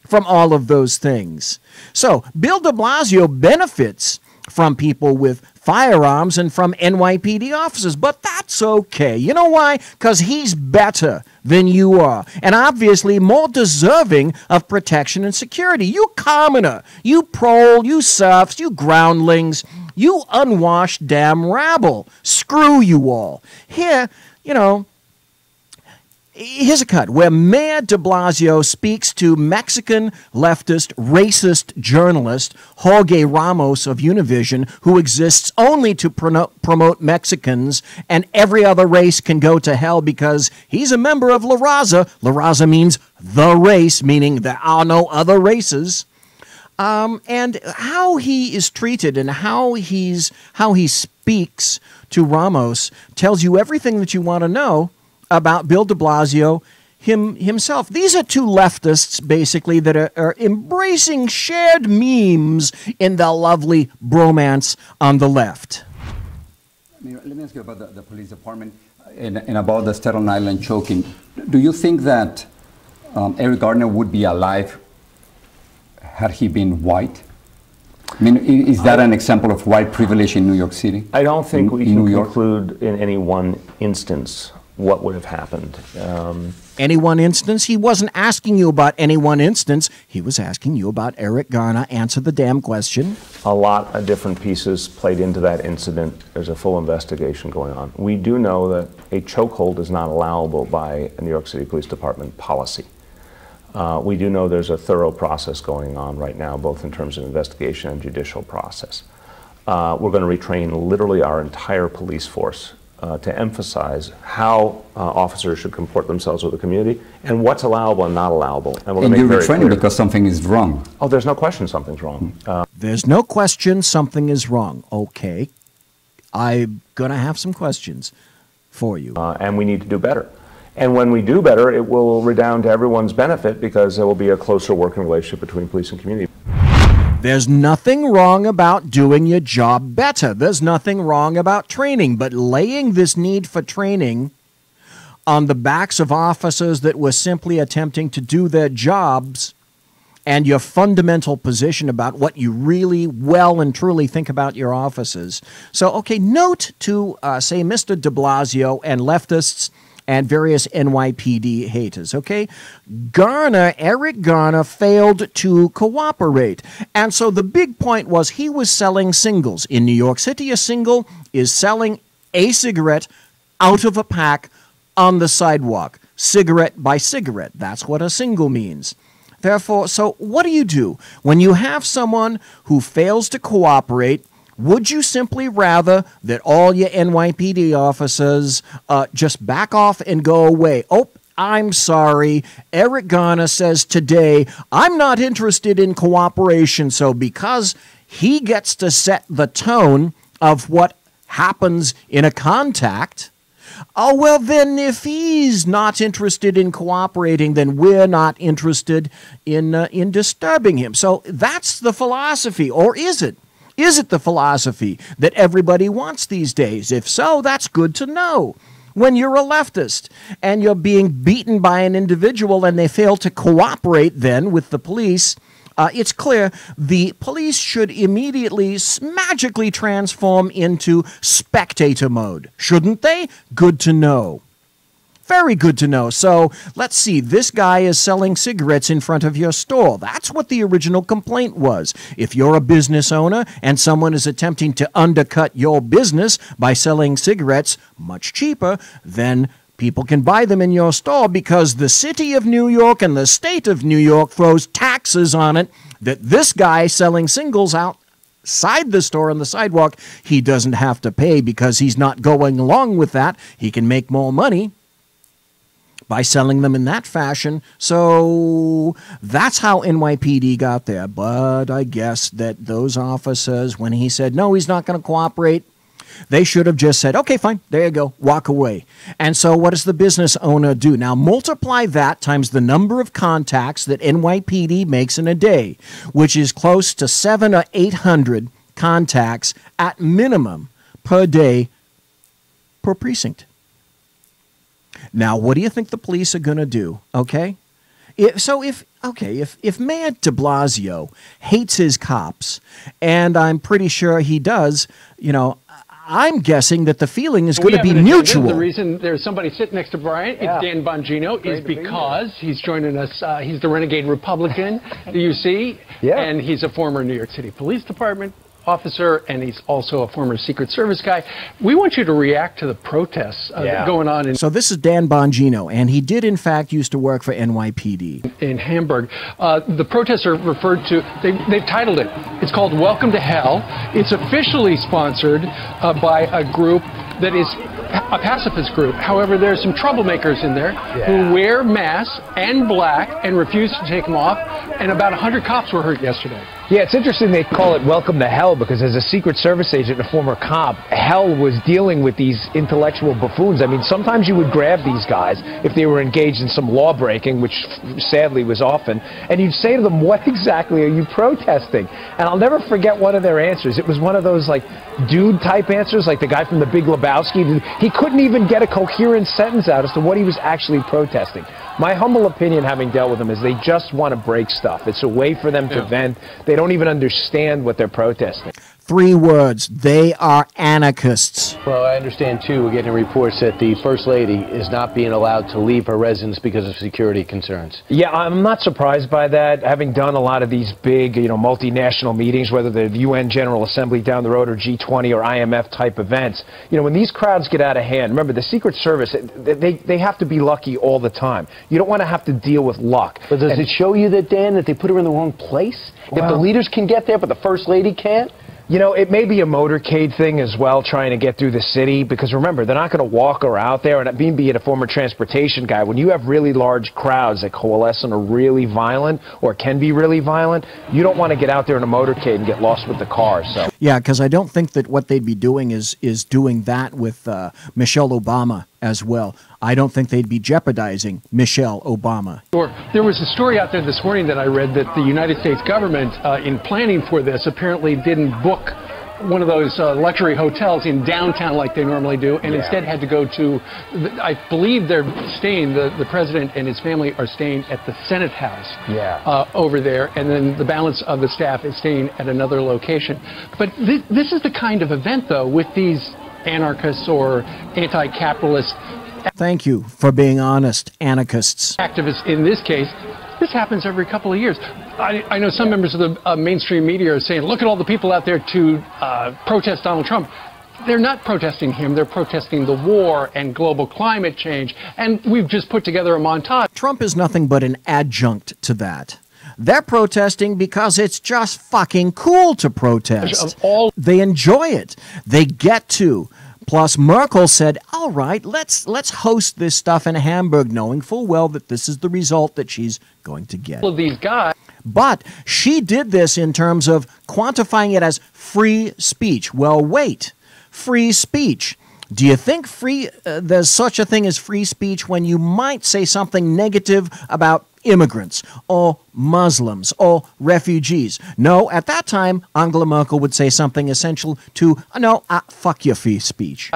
from all of those things. So, Bill de Blasio benefits from people with firearms and from NYPD officers, but that's okay. You know why? Because he's better than you are, and obviously more deserving of protection and security. You commoner, you prole, you serfs, you groundlings, you unwashed damn rabble. Screw you all. Here, you know, here's a cut where Mayor de Blasio speaks to Mexican leftist racist journalist Jorge Ramos of Univision, who exists only to promote Mexicans, and every other race can go to hell because he's a member of La Raza. La Raza means the race, meaning there are no other races. And how he is treated and how he speaks to Ramos tells you everything that you want to know about Bill de Blasio himself. These are two leftists, basically, that are embracing shared memes in the lovely bromance on the left. Let me ask you about the police department and about the Staten Island choking. Do you think that Eric Garner would be alive had he been white? I mean, is that an example of white privilege in New York City? I don't think we can conclude in any one instance what would have happened. Any one instance? He wasn't asking you about any one instance. He was asking you about Eric Garner. Answer the damn question. A lot of different pieces played into that incident. There's a full investigation going on. We do know that a chokehold is not allowable by a New York City Police Department policy. We do know there's a thorough process going on right now, both in terms of investigation and judicial process. We're going to retrain literally our entire police force to emphasize how officers should comport themselves with the community and what's allowable and not allowable. And you're retraining because something is wrong. Oh, there's no question something's wrong. There's no question something is wrong. Okay. I'm going to have some questions for you. And we need to do better. And when we do better, it will redound to everyone's benefit because there will be a closer working relationship between police and community. There's nothing wrong about doing your job better. There's nothing wrong about training, but laying this need for training on the backs of officers that were simply attempting to do their jobs and your fundamental position about what you really well and truly think about your officers. So, okay, note to, say, Mr. de Blasio and leftists and various NYPD haters, okay? Eric Garner failed to cooperate. And so the big point was he was selling singles. In New York City, a single is selling a cigarette out of a pack on the sidewalk, cigarette by cigarette. That's what a single means. Therefore, so what do you do when you have someone who fails to cooperate? Would you simply rather that all your NYPD officers just back off and go away? Oh, I'm sorry. Eric Garner says today, I'm not interested in cooperation. So because he gets to set the tone of what happens in a contact, oh, well, then if he's not interested in cooperating, then we're not interested in disturbing him. So that's the philosophy, or is it? Is it the philosophy that everybody wants these days? If so, that's good to know. When you're a leftist and you're being beaten by an individual and they fail to cooperate then with the police, it's clear the police should immediately magically transform into spectator mode. Shouldn't they? Good to know. Very good to know. So let's see. This guy is selling cigarettes in front of your store. That's what the original complaint was. If you're a business owner and someone is attempting to undercut your business by selling cigarettes much cheaper, then people can buy them in your store because the city of New York and the state of New York throws taxes on it that this guy selling singles outside the store on the sidewalk, he doesn't have to pay because he's not going along with that. He can make more money by selling them in that fashion. So that's how NYPD got there. But I guess that those officers, when he said, no, he's not going to cooperate, they should have just said, okay, fine, there you go, walk away. And so what does the business owner do? Now multiply that times the number of contacts that NYPD makes in a day, which is close to 700 or 800 contacts at minimum per day per precinct. Now, what do you think the police are going to do? Okay, if Mayor de Blasio hates his cops, and I'm pretty sure he does, you know, I'm guessing that the feeling is going to be mutual. The reason there's somebody sitting next to Brian, Dan Bongino, is because he's joining us. He's the renegade Republican, you see, and he's a former New York City Police Department officer, and he's also a former Secret Service guy. We want you to react to the protests going on. So this is Dan Bongino, and he did, in fact, used to work for NYPD. In Hamburg. The protests are referred to, they've titled it, it's called Welcome to Hell. It's officially sponsored by a group that is a pacifist group. However, there are some troublemakers in there who wear masks and black and refuse to take them off, and about 100 cops were hurt yesterday. Yeah, it's interesting they call it welcome to hell, because as a Secret Service agent and a former cop, hell was dealing with these intellectual buffoons. I mean, sometimes you would grab these guys if they were engaged in some law breaking, which sadly was often, and you'd say to them, what exactly are you protesting? And I'll never forget one of their answers. It was one of those like dude type answers, like the guy from The Big Lebowski. He couldn't even get a coherent sentence out as to what he was actually protesting. My humble opinion, having dealt with them, is they just want to break stuff. It's a way for them to vent. They don't even understand what they're protesting. 3 words. They are anarchists. Well, I understand, too, we're getting reports that the First Lady is not being allowed to leave her residence because of security concerns. Yeah, I'm not surprised by that. Having done a lot of these big, multinational meetings, whether they're the UN General Assembly down the road or G20 or IMF type events, when these crowds get out of hand, remember, the Secret Service, they have to be lucky all the time. You don't want to have to deal with luck. But does it show you that, Dan, that they put her in the wrong place? Well, if the leaders can get there, but the First Lady can't? It may be a motorcade thing as well, trying to get through the city, because remember, they're not going to walk her out there. And being a former transportation guy, when you have really large crowds that coalesce and are really violent or can be really violent, you don't want to get out there in a motorcade and get lost with the car. So yeah, because I don't think that what they'd be doing is doing that with Michelle Obama as well. I don't think they'd be jeopardizing Michelle Obama. Sure. There was a story out there this morning that I read that the United States government, in planning for this, apparently didn't book one of those luxury hotels in downtown like they normally do, and instead had to go to, I believe they're staying, the president and his family are staying at the Senate House over there, and then the balance of the staff is staying at another location. But this is the kind of event, though, with these anarchists or anti-capitalist. Thank you for being honest, anarchists. Activists in this case. This happens every couple of years. I know some members of the mainstream media are saying, look at all the people out there to protest Donald Trump. They're not protesting him. They're protesting the war and global climate change. And we've just put together a montage. Trump is nothing but an adjunct to that. They're protesting because it's just fucking cool to protest. They enjoy it. They get to. Plus, Merkel said, all right, let's host this stuff in Hamburg, knowing full well that this is the result that she's going to get. All of these guys. But she did this in terms of quantifying it as free speech. Well, wait. Free speech. Do you think there's such a thing as free speech when you might say something negative about immigrants or Muslims or refugees? No, at that time, Angela Merkel would say something essential to, fuck your free speech.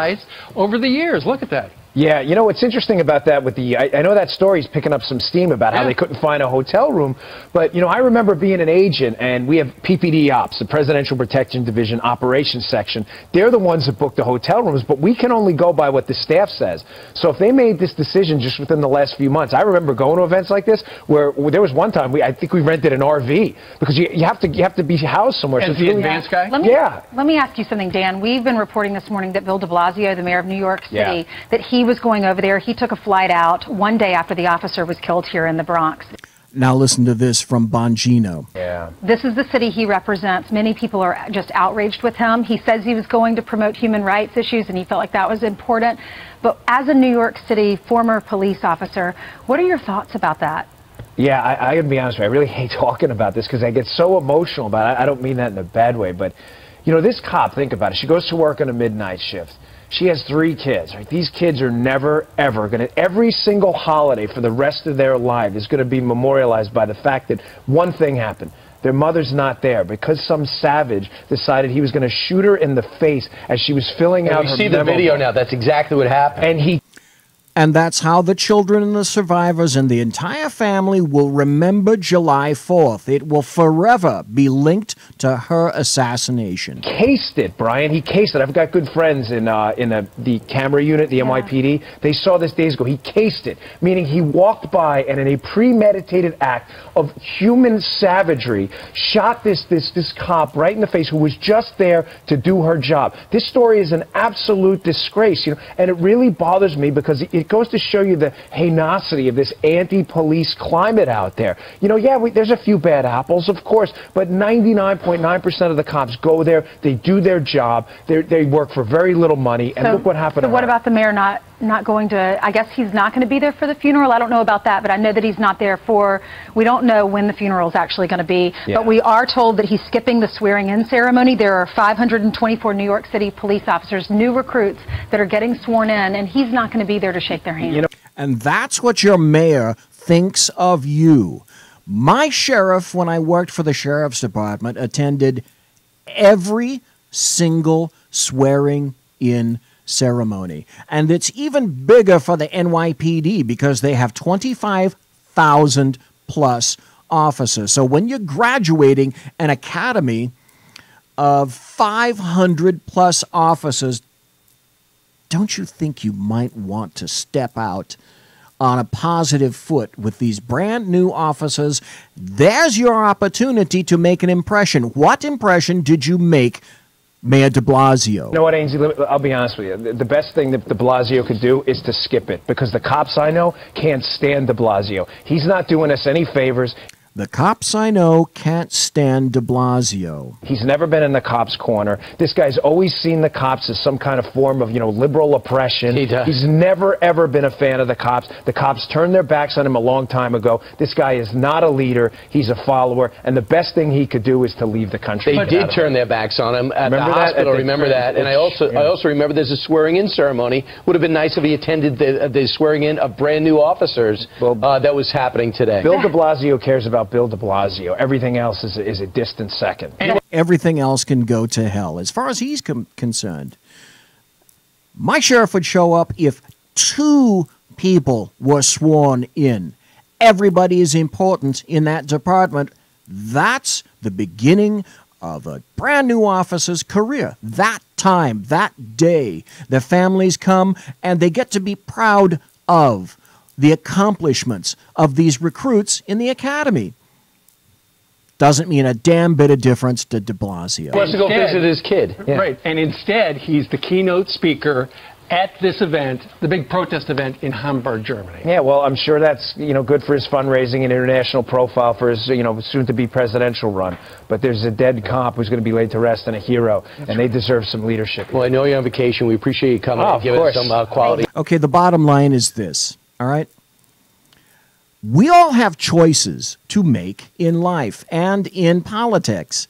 Over the years, look at that. Yeah, what's interesting about that with I know that story's picking up some steam about how they couldn't find a hotel room, but, I remember being an agent, and we have PPD Ops, the Presidential Protection Division Operations Section. They're the ones that book the hotel rooms, but we can only go by what the staff says. So if they made this decision just within the last few months, I remember going to events like this where there was one time I think we rented an RV, because you have to be housed somewhere. As so the advanced guy? Let me ask you something, Dan. We've been reporting this morning that Bill de Blasio, the mayor of New York City, that he was going over there. He took a flight out one day after the officer was killed here in the Bronx. Now listen to this from Bongino. Yeah. This is the city he represents. Many people are just outraged with him. He says he was going to promote human rights issues, and he felt like that was important. But as a New York City former police officer, what are your thoughts about that? Yeah, I gotta be honest with you. I really hate talking about this because I get so emotional about it. I don't mean that in a bad way, but, this cop, think about it. She goes to work on a midnight shift. She has 3 kids, right? These kids are never, ever going to, every single holiday for the rest of their life is going to be memorialized by the fact that one thing happened. Their mother's not there because some savage decided he was going to shoot her in the face as she was filling out her memo. You see the video now. That's exactly what happened. And that's how the children and the survivors and the entire family will remember July 4th. It will forever be linked to her assassination. Cased it, Brian. He cased it. I've got good friends in the camera unit, the NYPD. They saw this days ago. He cased it, meaning he walked by and in a premeditated act of human savagery shot this cop right in the face who was just there to do her job. This story is an absolute disgrace, and it really bothers me because it goes to show you the heinocity of this anti-police climate out there. There's a few bad apples, of course, but 99.9% of the cops go there, they do their job, they work for very little money, and look what happened to her. So what about the mayor not not going to, I guess he's not going to be there for the funeral. I don't know about that, but I know that he's not there for, we don't know when the funeral is actually going to be. Yeah. But we are told that he's skipping the swearing-in ceremony. There are 524 New York City police officers, new recruits, that are getting sworn in, and he's not going to be there to shake their hand. And that's what your mayor thinks of you. My sheriff, when I worked for the sheriff's department, attended every single swearing-in ceremony. And it's even bigger for the NYPD because they have 25,000 plus officers. So when you're graduating an academy of 500 plus officers, don't you think you might want to step out on a positive foot with these brand new officers? There's your opportunity to make an impression. What impression did you make Mayor de Blasio? You know what, Ainsley? I'll be honest with you. The best thing that de Blasio could do is to skip it, because the cops I know can't stand de Blasio. He's not doing us any favors. The cops I know can't stand de Blasio. He's never been in the cops' corner. This guy's always seen the cops as some kind of form of, liberal oppression. He does. He's never, ever been a fan of the cops. The cops turned their backs on him a long time ago. This guy is not a leader. He's a follower. And the best thing he could do is to leave the country. They did turn their backs on him at the hospital. Remember that? And I also remember there's a swearing-in ceremony. Would have been nice if he attended the swearing-in of brand new officers that was happening today. Bill de Blasio cares about Bill de Blasio. Everything else is a distant second. Everything else can go to hell. As far as he's concerned, my sheriff would show up if 2 people were sworn in. Everybody is important in that department. That's the beginning of a brand new officer's career. That time, that day, the families come and they get to be proud of the accomplishments of these recruits in the academy. Doesn't mean a damn bit of difference to de Blasio. He wants to go visit his kid. Right, and instead, he's the keynote speaker at this event, the big protest event in Hamburg, Germany. Yeah, well, I'm sure that's, good for his fundraising and international profile for his, soon-to-be presidential run. But there's a dead cop who's going to be laid to rest and a hero, and they deserve some leadership. Well, I know you're on vacation. We appreciate you coming and giving us some quality. Okay, the bottom line is this, all right? We all have choices to make in life and in politics.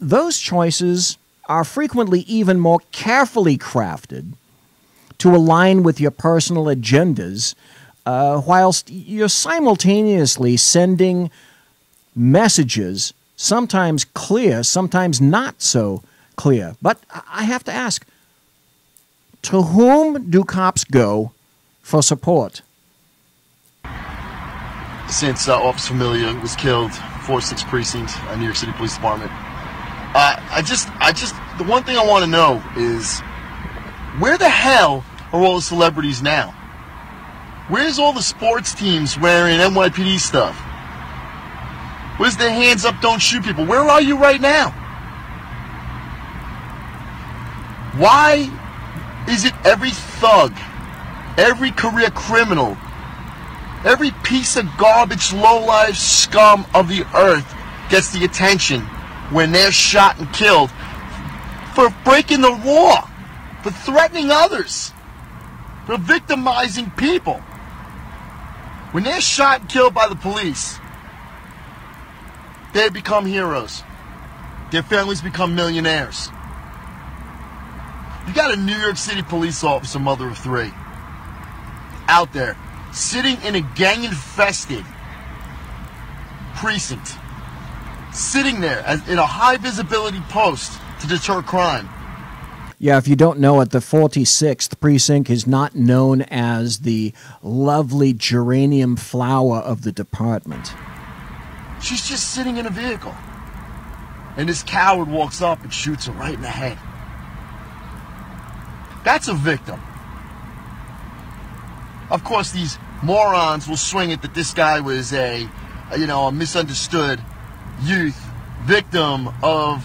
Those choices are frequently even more carefully crafted to align with your personal agendas, whilst you're simultaneously sending messages, sometimes clear, sometimes not so clear. But I have to ask, to whom do cops go for support? Since Officer Familia was killed, 4-6 Precinct, New York City Police Department, the one thing I want to know is, where the hell are all the celebrities now? Where's all the sports teams wearing NYPD stuff? Where's the hands up, don't shoot people? Where are you right now? Why is it every thug, every career criminal, every piece of garbage, low-life scum of the earth gets the attention when they're shot and killed for breaking the law, for threatening others, for victimizing people? When they're shot and killed by the police, they become heroes. Their families become millionaires. You got a New York City police officer, mother of 3, out there, sitting in a gang-infested precinct, sitting there in a high-visibility post to deter crime. Yeah, if you don't know it, the 46th Precinct is not known as the lovely geranium flower of the department. She's just sitting in a vehicle, and this coward walks up and shoots her right in the head. That's a victim. Of course, these morons will swing it that this guy was a misunderstood youth victim of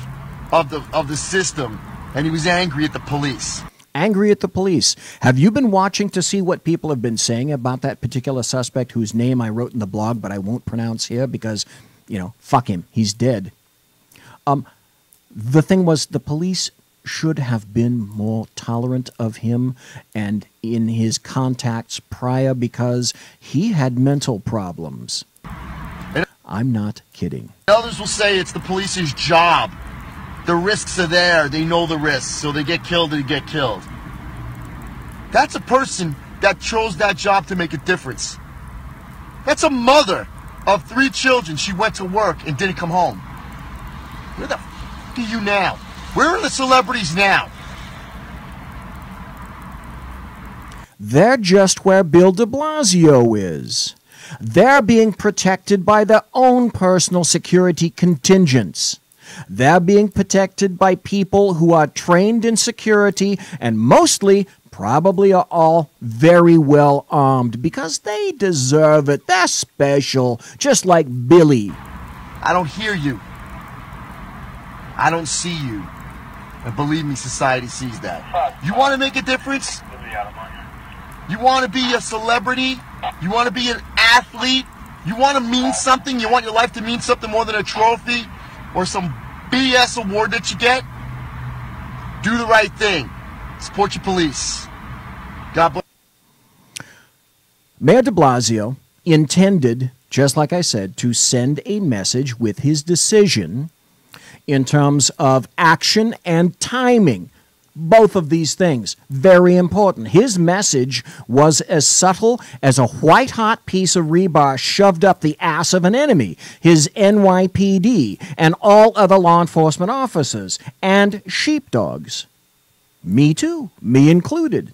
the system, and he was angry at the police. Angry at the police. Have you been watching to see what people have been saying about that particular suspect whose name I wrote in the blog, but I won't pronounce here because, fuck him, he's dead. The thing was, the police should have been more tolerant of him and in his contacts prior because he had mental problems. I'm not kidding. Others will say it's the police's job. The risks are there. They know the risks. So they get killed, they get killed. That's a person that chose that job to make a difference. That's a mother of 3 children. She went to work and didn't come home. Where the f*** are you now? Where are the celebrities now? They're just where Bill de Blasio is. They're being protected by their own personal security contingents. They're being protected by people who are trained in security and mostly probably are all very well armed because they deserve it. They're special, just like Billy. I don't hear you. I don't see you. And believe me, society sees that. You want to make a difference? You want to be a celebrity? You want to be an athlete? You want to mean something? You want your life to mean something more than a trophy or some BS award that you get? Do the right thing. Support your police. God bless. Mayor de Blasio intended, just like I said, to send a message with his decision in terms of action and timing. Both of these things, very important. His message was as subtle as a white-hot piece of rebar shoved up the ass of an enemy, his NYPD, and all other law enforcement officers, and sheepdogs. Me too, me included.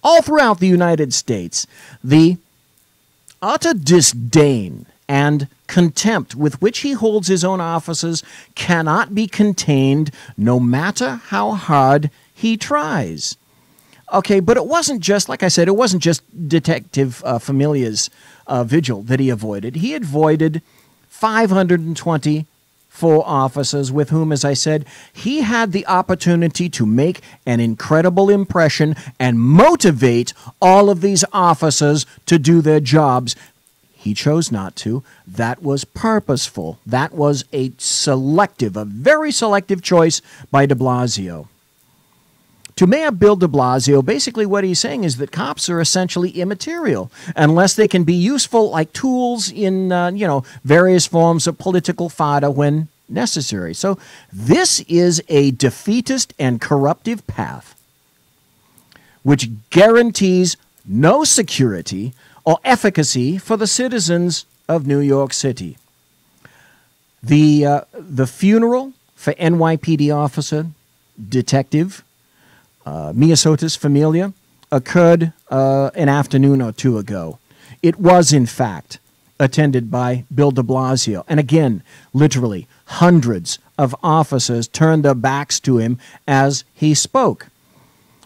All throughout the United States, the utter disdain and contempt with which he holds his own officers cannot be contained no matter how hard he tries. Okay, but it wasn't just, like I said, it wasn't just Detective Familia's vigil that he avoided. He avoided 524 officers with whom, as I said, he had the opportunity to make an incredible impression and motivate all of these officers to do their jobs. He chose not to. That was purposeful. That was a very selective choice by de Blasio. To Mayor Bill de Blasio, basically what he's saying is that cops are essentially immaterial unless they can be useful like tools in, various forms of political fodder when necessary. So this is a defeatist and corruptive path which guarantees no security or efficacy for the citizens of New York City. The funeral for NYPD officer, Detective Miasotis Familia occurred an afternoon or two ago. It was, in fact, attended by Bill de Blasio. And again, literally, hundreds of officers turned their backs to him as he spoke.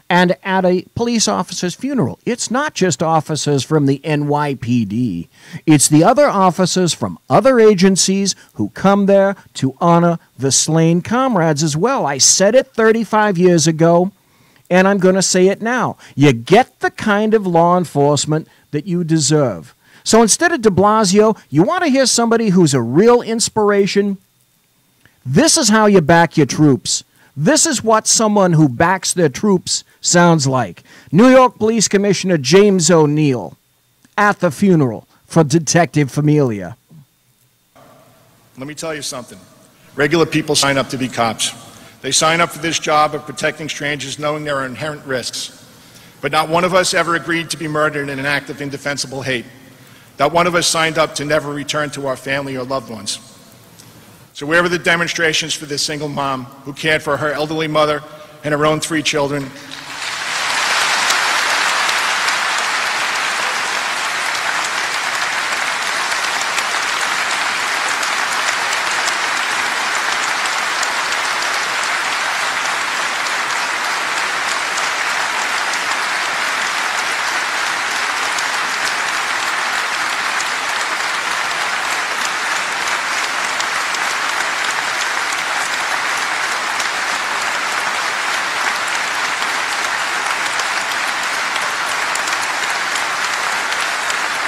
And at a police officer's funeral, it's not just officers from the NYPD. It's the other officers from other agencies who come there to honor the slain comrades as well. I said it 35 years ago, and I'm going to say it now. You get the kind of law enforcement that you deserve. So instead of de Blasio, you want to hear somebody who's a real inspiration? This is how you back your troops. This is what someone who backs their troops sounds like. New York Police Commissioner James O'Neill at the funeral for Detective Familia. Let me tell you something. Regular people sign up to be cops. They sign up for this job of protecting strangers knowing there are inherent risks. But not one of us ever agreed to be murdered in an act of indefensible hate. Not one of us signed up to never return to our family or loved ones. So where were the demonstrations for this single mom who cared for her elderly mother and her own 3 children?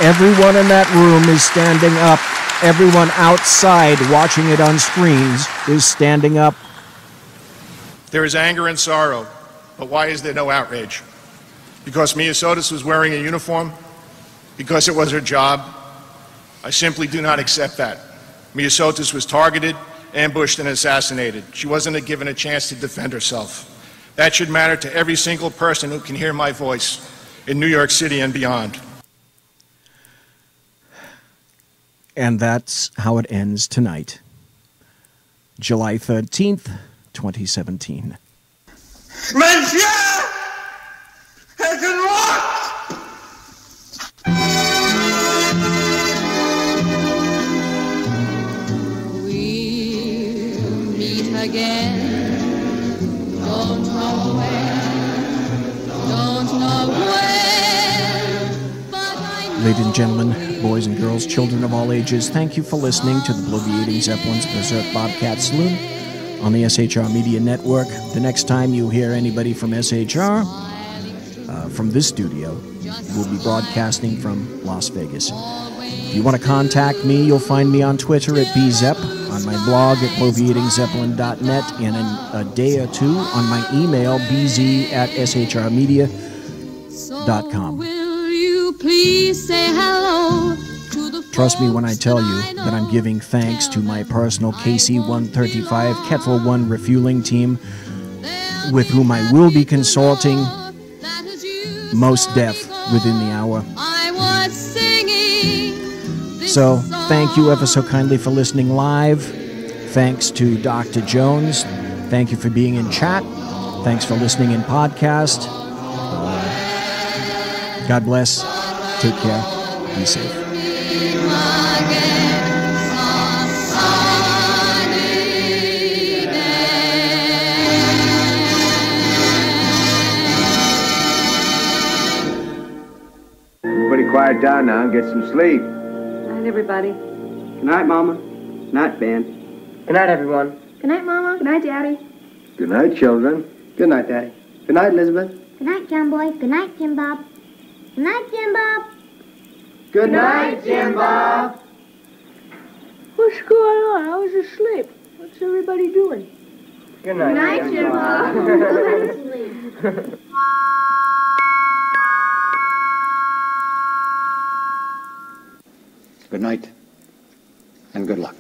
Everyone in that room is standing up. Everyone outside watching it on screens is standing up. There is anger and sorrow, but why is there no outrage? Because Mia Sotis was wearing a uniform? Because it was her job? I simply do not accept that. Mia Sotis was targeted, ambushed, and assassinated. She wasn't given a chance to defend herself. That should matter to every single person who can hear my voice in New York City and beyond. And that's how it ends tonight, July 13th, 2017. Monsieur has been locked! We'll meet again. Don't know when. Don't know when. But I know. Ladies and gentlemen, boys and girls, children of all ages, thank you for listening to the Bloviating Zeppelin's Berserk Bobcat Saloon on the SHR Media Network. The next time you hear anybody from SHR, from this studio, we'll be broadcasting from Las Vegas. If you want to contact me, you'll find me on Twitter at bzep, on my blog at bloviatingzeppelin.net, and in a day or two on my email, bz@shrmedia.com. Will you please say hello to the Trust me when I tell you that I'm giving thanks to my personal KC-135 Kettle 1 refueling team, with whom I will be consulting most deaf within the hour. I was singing. So, thank you ever so kindly for listening live. Thanks to Dr. Jones. Thank you for being in chat. Thanks for listening in podcast. God bless. Take care. Be safe. Everybody quiet down now and get some sleep. Good night, everybody. Good night, Mama. Good night, Ben. Good night, everyone. Good night, Mama. Good night, Daddy. Good night, children. Good night, Daddy. Good night, Elizabeth. Good night, John Boy. Good night, Jim Bob. Good night, Jim Bob. Good night, Jim Bob. What's going on? I was asleep. What's everybody doing? Good Good night, Jim Bob. Go to sleep. Good night and good luck.